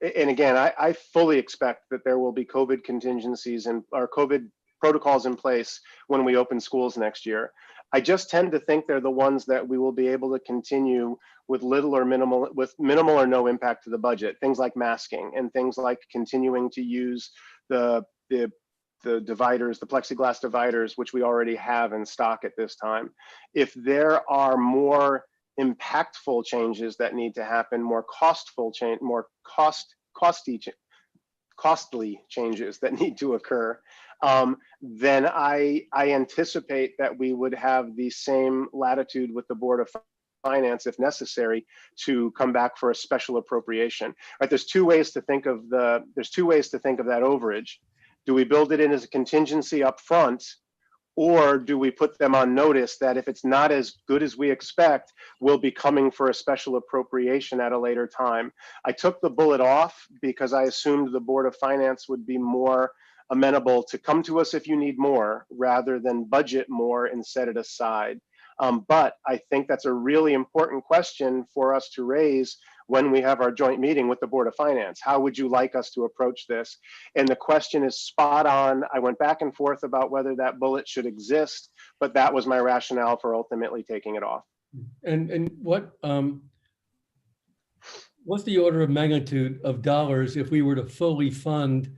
again, I fully expect that there will be COVID contingencies or COVID protocols in place when we open schools next year. I just tend to think they're the ones that we will be able to continue with minimal or no impact to the budget. Things like masking and things like continuing to use the dividers, the plexiglass dividers, which we already have in stock at this time. If there are more impactful changes that need to happen, more costly changes that need to occur, then I anticipate that we would have the same latitude with the Board of Finance, if necessary, to come back for a special appropriation. Right? There's two ways to think of that overage. Do we build it in as a contingency up front, or do we put them on notice that if it's not as good as we expect, we'll be coming for a special appropriation at a later time? I took the bullet off because I assumed the Board of Finance would be more amenable to come to us if you need more rather than budget more and set it aside. But I think that's a really important question for us to raise when we have our joint meeting with the Board of Finance. How would you like us to approach this? And the question is spot on. I went back and forth about whether that bullet should exist, but that was my rationale for ultimately taking it off. And what What's the order of magnitude of dollars if we were to fully fund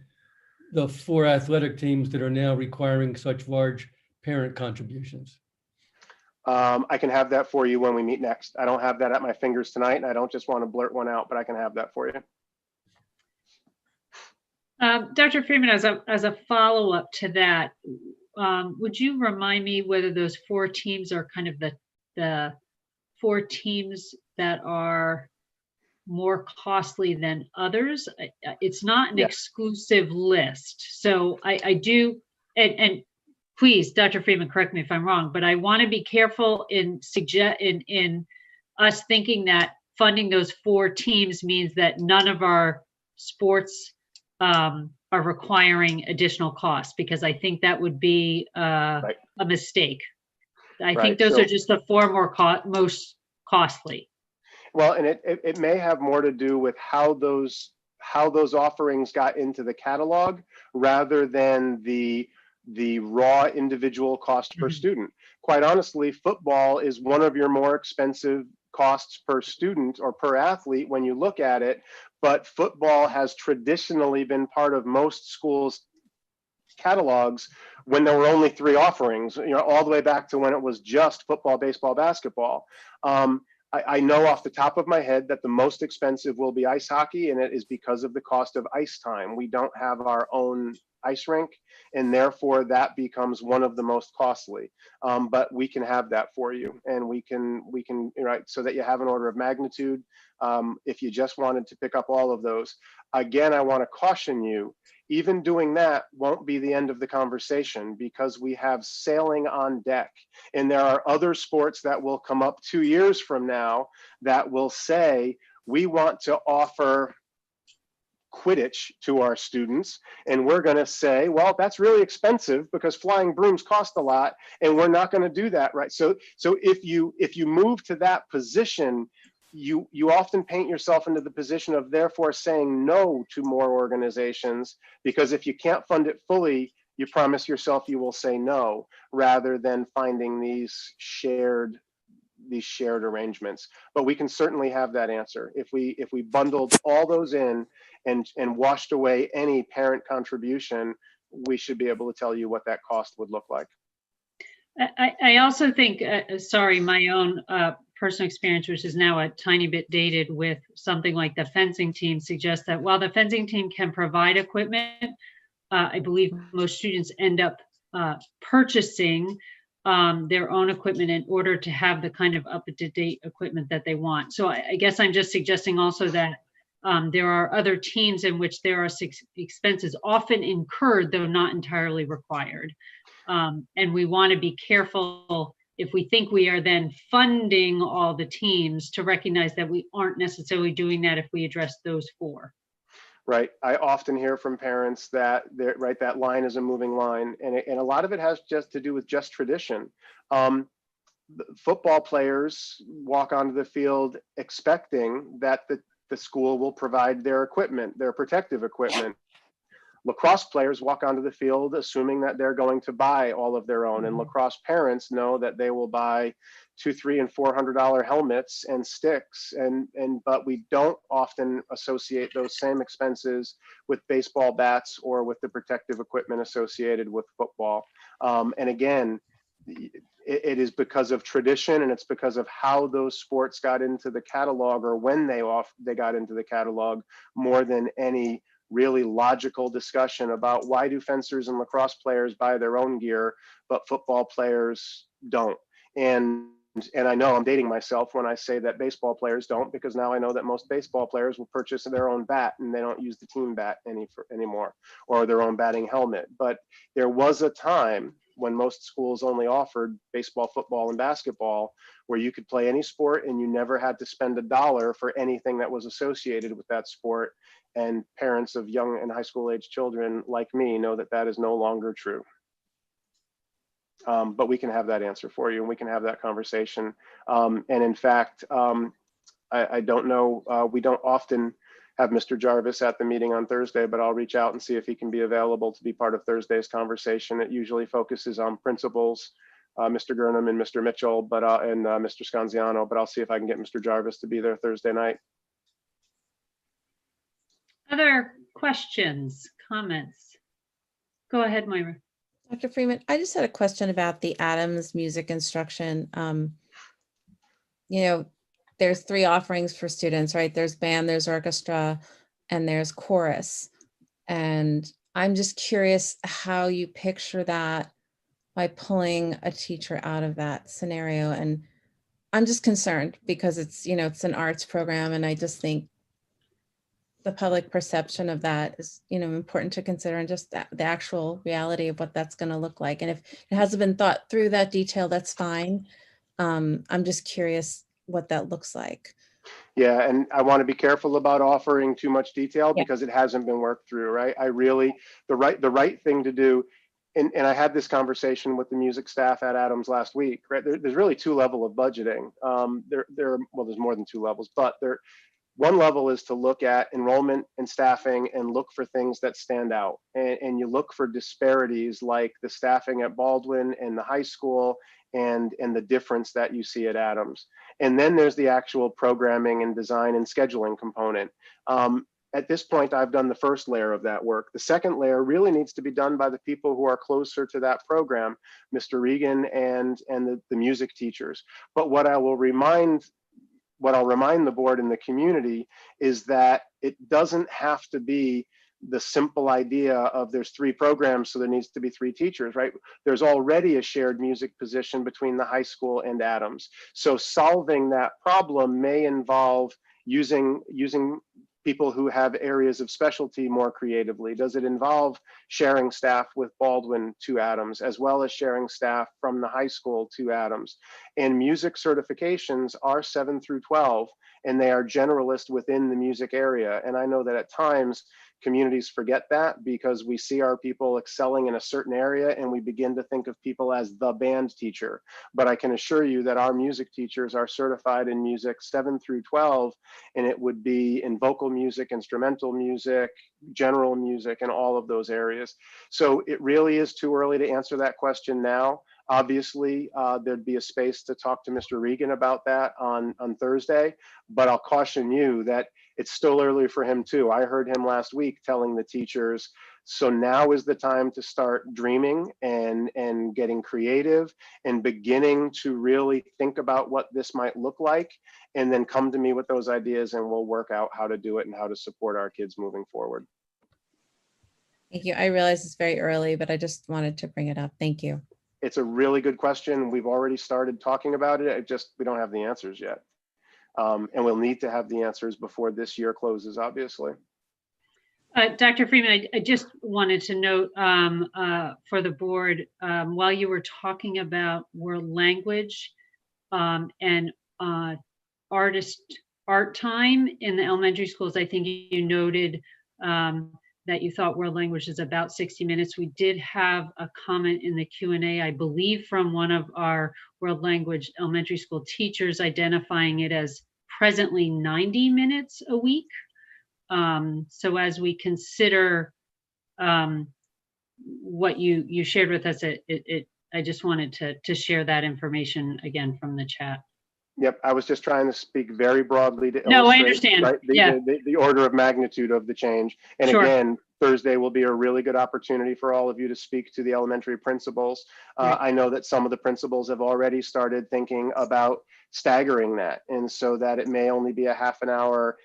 the 4 athletic teams that are now requiring such large parent contributions? I can have that for you when we meet next. I don't have that at my fingers tonight, and I don't just want to blurt one out, but I can have that for you. Dr. Freeman, as a follow-up to that, would you remind me whether those 4 teams are kind of the 4 teams that are more costly than others? It's not an exclusive list. So I do, and please, Dr. Freeman, correct me if I'm wrong, but I want to be careful in us thinking that funding those 4 teams means that none of our sports are requiring additional costs, because I think that would be a mistake. I think those are just the 4 most costly. Well, and it may have more to do with how those offerings got into the catalog rather than the raw individual cost per student. Quite honestly, football is one of your more expensive costs per student or per athlete when you look at it, but football has traditionally been part of most schools' catalogs when there were only 3 offerings, all the way back to when it was just football, baseball, basketball. I know off the top of my head that the most expensive will be ice hockey, and it is because of the cost of ice time. We don't have our own ice rink, and therefore that becomes one of the most costly. But we can have that for you, and we can right, so that you have an order of magnitude. If you just wanted to pick up all of those, again, I want to caution you. Even doing that won't be the end of the conversation, because we have sailing on deck, and there are other sports that will come up 2 years from now that will say, we want to offer Quidditch to our students, and we're going to say, well, that's really expensive because flying brooms cost a lot, and we're not going to do that, right? So if you move to that position, you often paint yourself into the position of therefore saying no to more organizations, because if you can't fund it fully, you promise yourself you will say no, rather than finding these shared arrangements. But we can certainly have that answer. If we bundled all those in and washed away any parent contribution, we should be able to tell you what that cost would look like. I also think, sorry, my own personal experience, which is now a tiny bit dated, with something like the fencing team, suggests that while the fencing team can provide equipment, I believe most students end up purchasing their own equipment in order to have the kind of up-to-date equipment that they want. So I guess I'm just suggesting also that there are other teams in which there are expenses often incurred, though not entirely required. And we want to be careful, if we think we are then funding all the teams, to recognize that we aren't necessarily doing that if we address those 4. Right. I often hear from parents that that line is a moving line, and a lot of it has just to do with just tradition. Football players walk onto the field expecting that the school will provide their equipment, their protective equipment. Lacrosse players walk onto the field assuming that they're going to buy all of their own, and lacrosse parents know that they will buy $200, $300, and $400 helmets and sticks, but we don't often associate those same expenses with baseball bats or with the protective equipment associated with football. And again, it is because of tradition, and it's because of how those sports got into the catalog, or when they got into the catalog, more than any really logical discussion about why do fencers and lacrosse players buy their own gear, but football players don't. And I know I'm dating myself when I say that baseball players don't, because now I know that most baseball players will purchase their own bat and they don't use the team bat anymore, or their own batting helmet. But there was a time when most schools only offered baseball, football, and basketball, where you could play any sport and you never had to spend $1 for anything that was associated with that sport. And parents of young and high school age children like me know that that is no longer true. But we can have that answer for you, and we can have that conversation. And in fact, I don't know, we don't often have Mr. Jarvis at the meeting on Thursday, but I'll reach out and see if he can be available to be part of Thursday's conversation. It usually focuses on principals, Mr. Gurnham and Mr. Mitchell, and Mr. Scanziano, but I'll see if I can get Mr. Jarvis to be there Thursday night. Other questions, comments? Go ahead, Moira. Dr. Freeman, I just had a question about the Adams music instruction. You know, there's 3 offerings for students, right? There's band, there's orchestra, and there's chorus. And I'm just curious how you picture that by pulling a teacher out of that scenario. And I'm just concerned because it's, you know, it's an arts program, and I just think the public perception of that is, you know, important to consider, and just the actual reality of what that's going to look like. And if it hasn't been thought through that detail, that's fine. I'm just curious what that looks like. Yeah, and I want to be careful about offering too much detail Yeah. because it hasn't been worked through, right? I really, the right thing to do, and I had this conversation with the music staff at Adams last week, right? There's really 2 levels of budgeting. Well, there's more than 2 levels, but one level is to look at enrollment and staffing and look for things that stand out. And you look for disparities like the staffing at Baldwin and the high school and the difference that you see at Adams. And then there's the actual programming and design and scheduling component. At this point, I've done the first layer of that work. The second layer really needs to be done by the people who are closer to that program, Mr. Regan and the music teachers. But what I'll remind the board and the community is that it doesn't have to be the simple idea of there's 3 programs, so there needs to be 3 teachers, right? There's already a shared music position between the high school and Adams. So solving that problem may involve using people who have areas of specialty more creatively. Does it involve sharing staff with Baldwin to Adams, as well as sharing staff from the high school to Adams? And music certifications are 7 through 12, and they are generalist within the music area. And I know that at times communities forget that because we see our people excelling in a certain area and we begin to think of people as the band teacher. But I can assure you that our music teachers are certified in music 7 through 12, and it would be in vocal music, instrumental music, general music, and all of those areas. So it really is too early to answer that question now. Obviously, there'd be a space to talk to Mr. Regan about that on Thursday, but I'll caution you that it's still early for him too. I heard him last week telling the teachers, so now is the time to start dreaming and getting creative and beginning to really think about what this might look like, and then come to me with those ideas and we'll work out how to do it and how to support our kids moving forward. Thank you. I realize it's very early, but I just wanted to bring it up. Thank you. It's a really good question. We've already started talking about it. We don't have the answers yet. And we'll need to have the answers before this year closes, obviously. Dr. Freeman, I just wanted to note for the board, while you were talking about world language and art time in the elementary schools, I think you noted that you thought world language is about 60 minutes. We did have a comment in the Q&A, I believe, from one of our world language elementary school teachers identifying it as presently 90 minutes a week. So as we consider what you shared with us, I just wanted to share that information again from the chat. Yep, I was just trying to speak very broadly to No, I illustrate, understand. right, Yeah. the order of magnitude of the change. And Sure. again, Thursday will be a really good opportunity for all of you to speak to the elementary principals. Right. I know that some of the principals have already started thinking about staggering that, and so that it may only be a half an hour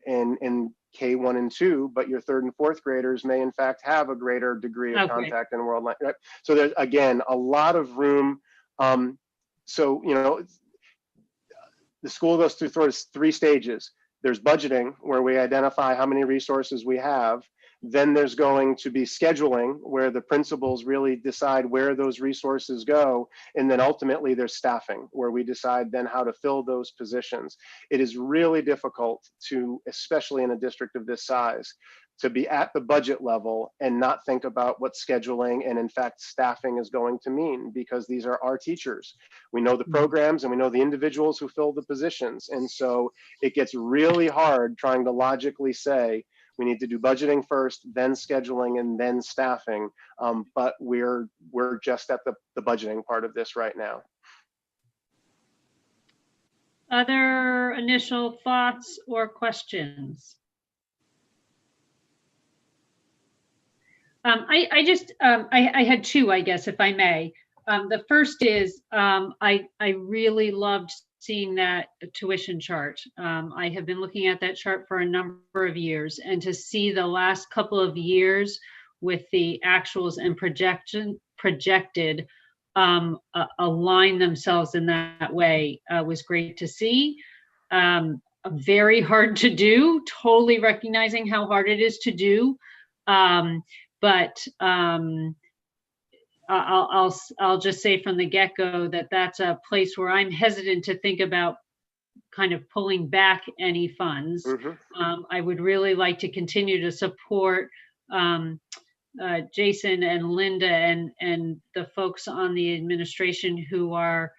in K1 and 2, but your 3rd and 4th graders may in fact have a greater degree of contact in world language. Right? So there's, again, a lot of room. So, you know, the school goes through sort of 3 stages. There's budgeting, where we identify how many resources we have. Then there's going to be scheduling, where the principals really decide where those resources go. And then ultimately there's staffing, where we decide then how to fill those positions. It is really difficult to, especially in a district of this size, to be at the budget level and not think about what scheduling and in fact staffing is going to mean, because these are our teachers. We know the programs and we know the individuals who fill the positions. And so it gets really hard trying to logically say, we need to do budgeting first, then scheduling, and then staffing. But we're just at the budgeting part of this right now. Other initial thoughts or questions? I had two, I guess, if I may. The first is, I really loved seeing that tuition chart. I have been looking at that chart for a number of years, and to see the last couple of years with the actuals and projected align themselves in that way was great to see. Very hard to do, totally recognizing how hard it is to do. But I'll just say from the get-go that that's a place where I'm hesitant to think about kind of pulling back any funds. I would really like to continue to support Jason and Linda and the folks on the administration who are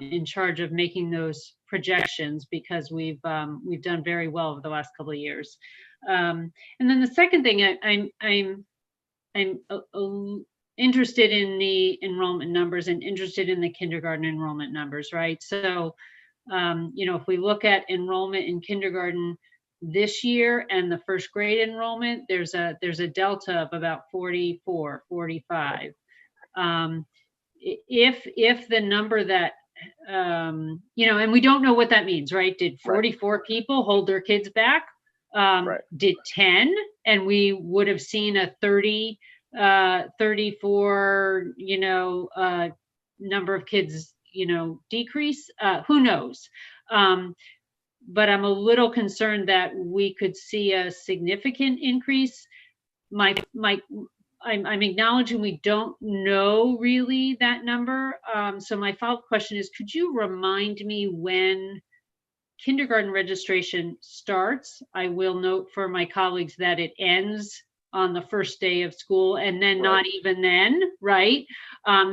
in charge of making those projections, because we've done very well over the last couple of years. And then the second thing, I'm interested in the enrollment numbers and interested in the kindergarten enrollment numbers, right? So, if we look at enrollment in kindergarten this year and the first grade enrollment, there's a delta of about 44, 45. If the number that, and we don't know what that means, right? Did 44 people hold their kids back? Did 10? And we would have seen a 34, number of kids, decrease. Who knows? But I'm a little concerned that we could see a significant increase. I'm acknowledging we don't know really that number. So my follow-up question is, could you remind me when kindergarten registration starts? I will note for my colleagues that it ends on the first day of school, and then not even then, right?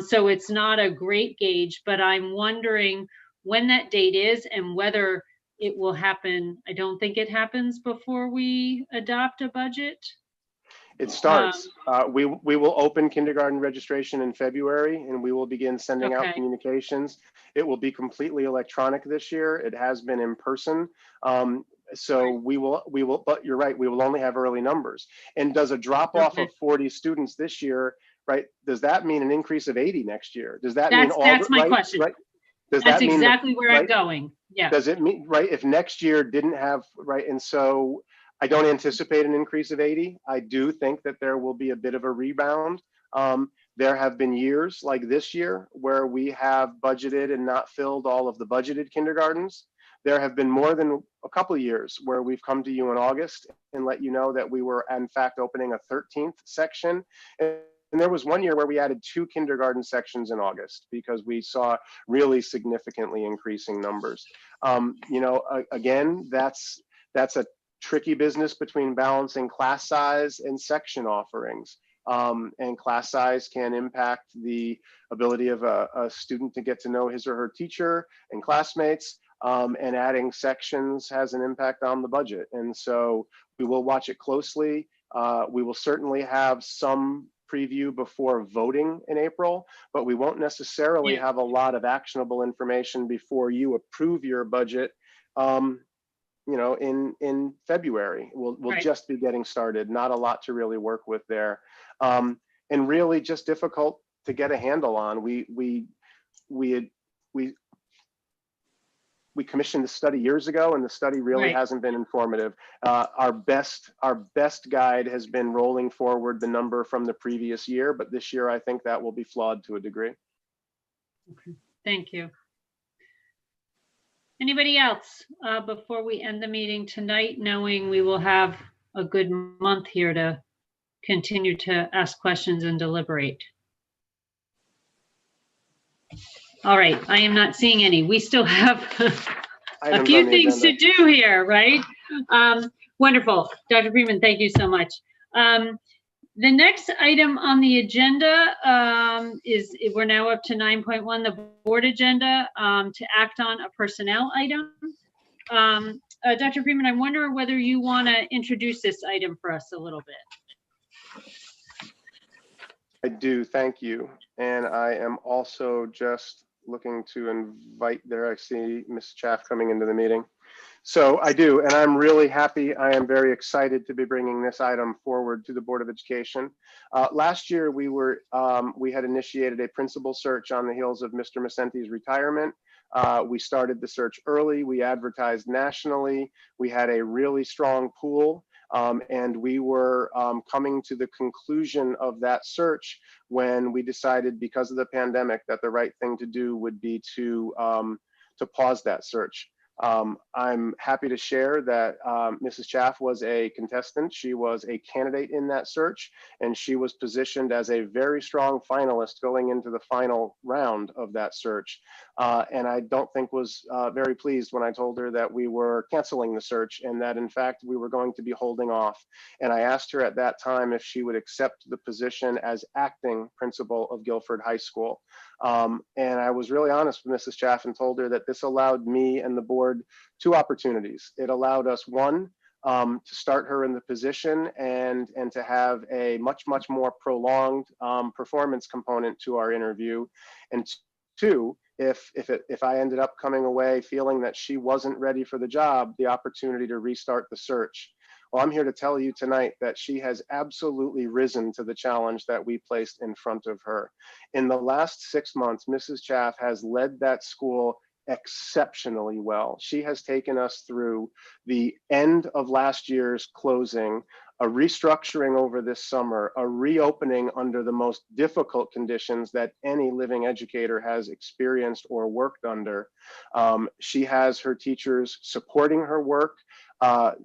So it's not a great gauge, but I'm wondering when that date is and whether it will happen. I don't think it happens before we adopt a budget. It starts. We will open kindergarten registration in February, and we will begin sending out communications. It will be completely electronic this year. It has been in person. So we will, but you're right, we will only have early numbers. And does a drop off of 40 students this year, right? Does that mean an increase of 80 next year? Does that mean all? That's my question. Right? Does that's that mean exactly where I'm going. Yeah. Does it mean, right, if next year didn't have, right? And so I don't anticipate an increase of 80. I do think that there will be a bit of a rebound. There have been years like this year where we have budgeted and not filled all of the budgeted kindergartens. There have been more than a couple of years where we've come to you in August and let you know that we were in fact opening a 13th section. And there was one year where we added 2 kindergarten sections in August because we saw really significantly increasing numbers. Again, that's a tricky business between balancing class size and section offerings. And class size can impact the ability of a student to get to know his or her teacher and classmates. And adding sections has an impact on the budget. And so we will watch it closely. We will certainly have some preview before voting in April, but we won't necessarily have a lot of actionable information before you approve your budget. In February. We'll just be getting started. Not a lot to really work with there, and really just difficult to get a handle on. We commissioned the study years ago, and the study really hasn't been informative. Our best guide has been rolling forward the number from the previous year, but this year I think that will be flawed to a degree. Okay, thank you. Anybody else before we end the meeting tonight, knowing we will have a good month here to continue to ask questions and deliberate? All right, I am not seeing any. We still have a few things to do here, right? Wonderful. Dr. Freeman, thank you so much. The next item on the agenda is, we're now up to 9.1, the board agenda, to act on a personnel item. Dr. Freeman, I wonder whether you want to introduce this item for us a little bit. I do, thank you. And I am also just looking to invite, there I see Ms. Chaff coming into the meeting. So I do, and I'm really happy. I am very excited to be bringing this item forward to the Board of Education. Last year, we had initiated a principal search on the heels of Mr. Macenti's retirement. We started the search early. We advertised nationally. We had a really strong pool, and we were coming to the conclusion of that search when we decided, because of the pandemic, that the right thing to do would be to pause that search. I'm happy to share that Mrs. Chaff was a contestant. She was a candidate in that search, and she was positioned as a very strong finalist going into the final round of that search. And I don't think was very pleased when I told her that we were canceling the search and that in fact we were going to be holding off. And I asked her at that time if she would accept the position as acting principal of Guilford High School. And I was really honest with Mrs. Chaff and told her that this allowed me and the board two opportunities. It allowed us, one, to start her in the position and to have a much more prolonged performance component to our interview. And two, if I ended up coming away feeling that she wasn't ready for the job, the opportunity to restart the search. Well, I'm here to tell you tonight that she has absolutely risen to the challenge that we placed in front of her. In the last 6 months, Mrs. Chaff has led that school exceptionally well. She has taken us through the end of last year's closing, a restructuring over this summer, a reopening under the most difficult conditions that any living educator has experienced or worked under. She has her teachers supporting her work.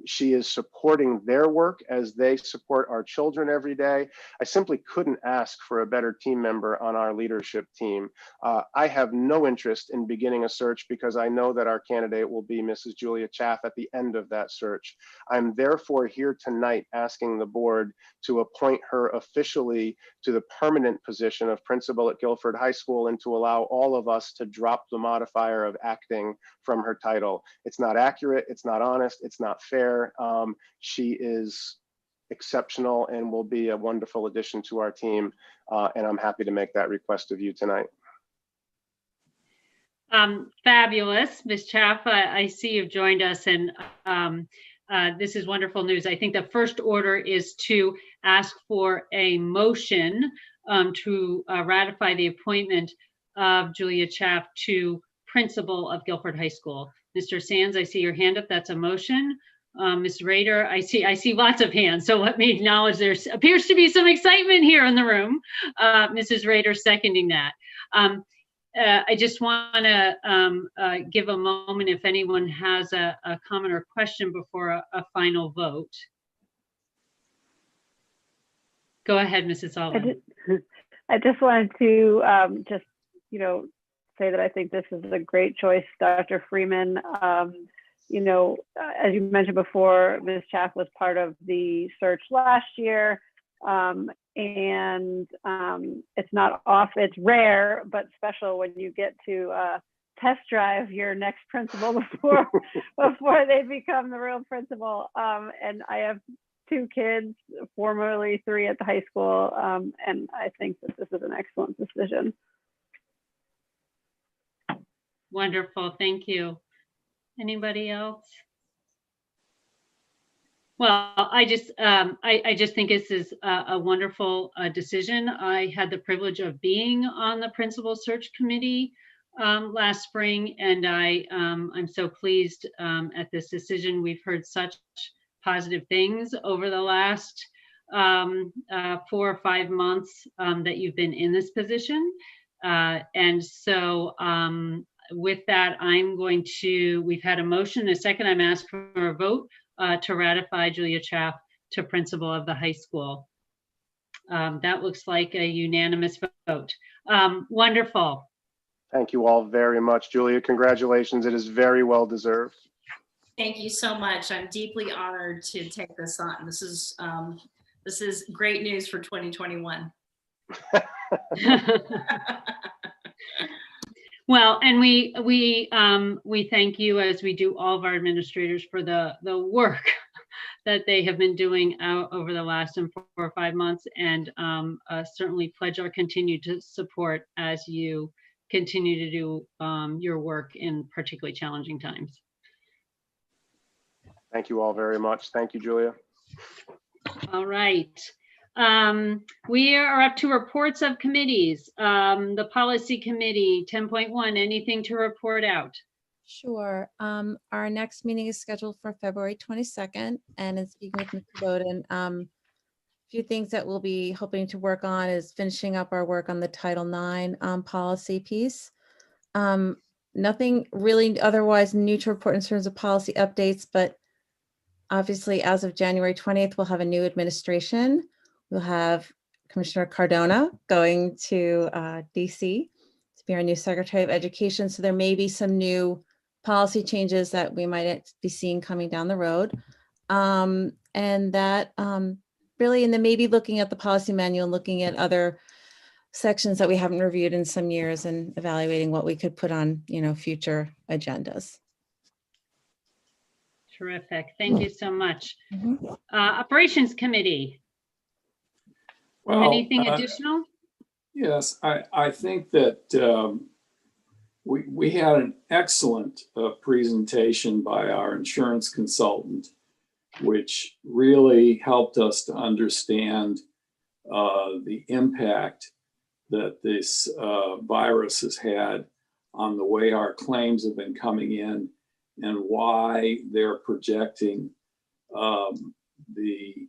She is supporting their work as they support our children every day. I simply couldn't ask for a better team member on our leadership team. I have no interest in beginning a search because I know that our candidate will be Mrs. Julia Chaff at the end of that search. I'm therefore here tonight asking the board to appoint her officially to the permanent position of principal at Guilford High School and to allow all of us to drop the modifier of acting from her title. It's not accurate, it's not honest, it's not fair. She is exceptional and will be a wonderful addition to our team. And I'm happy to make that request of you tonight. Fabulous. Ms. Chaff, I see you've joined us, and this is wonderful news. I think the first order is to ask for a motion to ratify the appointment of Julia Chaff to principal of Guilford High School. Mr. Sands, I see your hand up. That's a motion. Ms. Rader, I see lots of hands. So let me acknowledge there appears to be some excitement here in the room. Mrs. Rader seconding that. I just want to give a moment if anyone has a comment or question before a final vote. Go ahead, Mrs. Sullivan. I just wanted to say that I think this is a great choice, Dr. Freeman. As you mentioned before, Ms. Chaff was part of the search last year. It's not off, it's rare, but special when you get to test drive your next principal before they become the real principal. And I have 2 kids, formerly 3 at the high school, and I think that this is an excellent decision. Wonderful, thank you. Anybody else? Well, I just think this is a wonderful decision. I had the privilege of being on the principal search committee last spring, and I'm so pleased at this decision. We've heard such positive things over the last 4 or 5 months that you've been in this position. And so with that, we've had a motion, a second, I'm asking for a vote to ratify Julia Chaff to principal of the high school. That looks like a unanimous vote. Wonderful. Thank you all very much, Julia. Congratulations. It is very well deserved. Thank you so much. I'm deeply honored to take this on. This is great news for 2021. Well, and we thank you, as we do all of our administrators, for the work that they have been doing over the last 4 or 5 months, and certainly pledge our continued support as you continue to do your work in particularly challenging times. Thank you all very much. Thank you, Julia. All right. We are up to reports of committees. The policy committee, 10.1, anything to report out? Sure. Our next meeting is scheduled for February 22nd, and in speaking with Mr. Bowden, a few things that we'll be hoping to work on is finishing up our work on the Title IX policy piece. Nothing really otherwise new to report in terms of policy updates, but obviously as of January 20th, we'll have a new administration. We'll have Commissioner Cardona going to DC to be our new Secretary of Education. So there may be some new policy changes that we might be seeing coming down the road. And that really, and then maybe looking at the policy manual, looking at other sections that we haven't reviewed in some years and evaluating what we could put on, future agendas. Terrific. Thank you so much. Mhm. Operations committee, Well, anything additional? Yes, I think that we had an excellent presentation by our insurance consultant, which really helped us to understand the impact that this virus has had on the way our claims have been coming in and why they're projecting the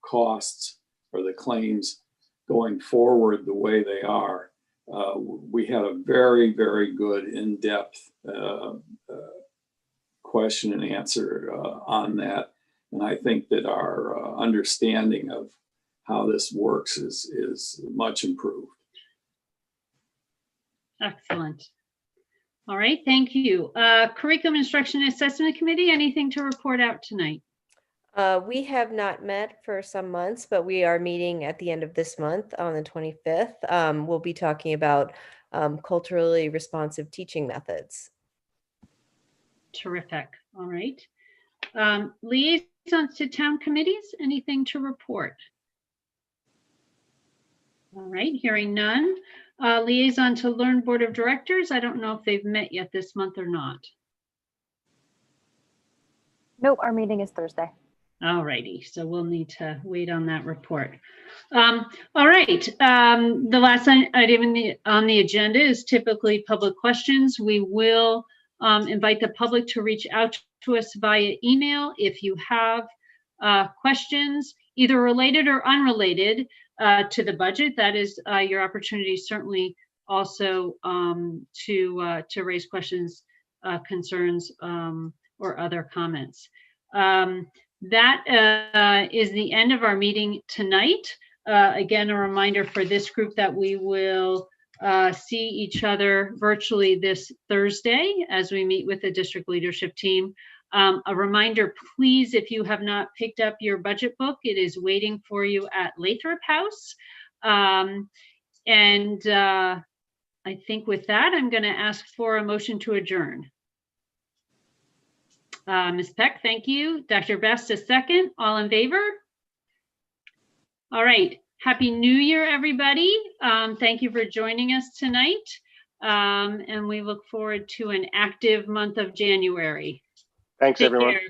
costs or the claims going forward the way they are. We had a very, very good in-depth question and answer on that. And I think that our understanding of how this works is much improved. Excellent. All right, thank you. Curriculum Instruction Assessment Committee, anything to report out tonight? We have not met for some months, but we are meeting at the end of this month on the 25th. We'll be talking about culturally responsive teaching methods. Terrific. All right. Liaisons to town committees, anything to report? All right, hearing none. Liaison to Learn Board of Directors. I don't know if they've met yet this month or not. Nope, our meeting is Thursday. All righty, so we'll need to wait on that report. All right, the last item on the agenda is typically public questions. We will invite the public to reach out to us via email if you have questions, either related or unrelated to the budget. That is your opportunity, certainly also to raise questions, concerns, or other comments. That is the end of our meeting tonight. Again, a reminder for this group that we will see each other virtually this Thursday as we meet with the district leadership team. A reminder, please, if you have not picked up your budget book, it is waiting for you at Lathrop House. I think with that, I'm going to ask for a motion to adjourn. Ms. Peck, thank you. Dr. Best, a second. All in favor? All right. Happy New Year, everybody. Thank you for joining us tonight. And we look forward to an active month of January. Thanks, Take everyone. care.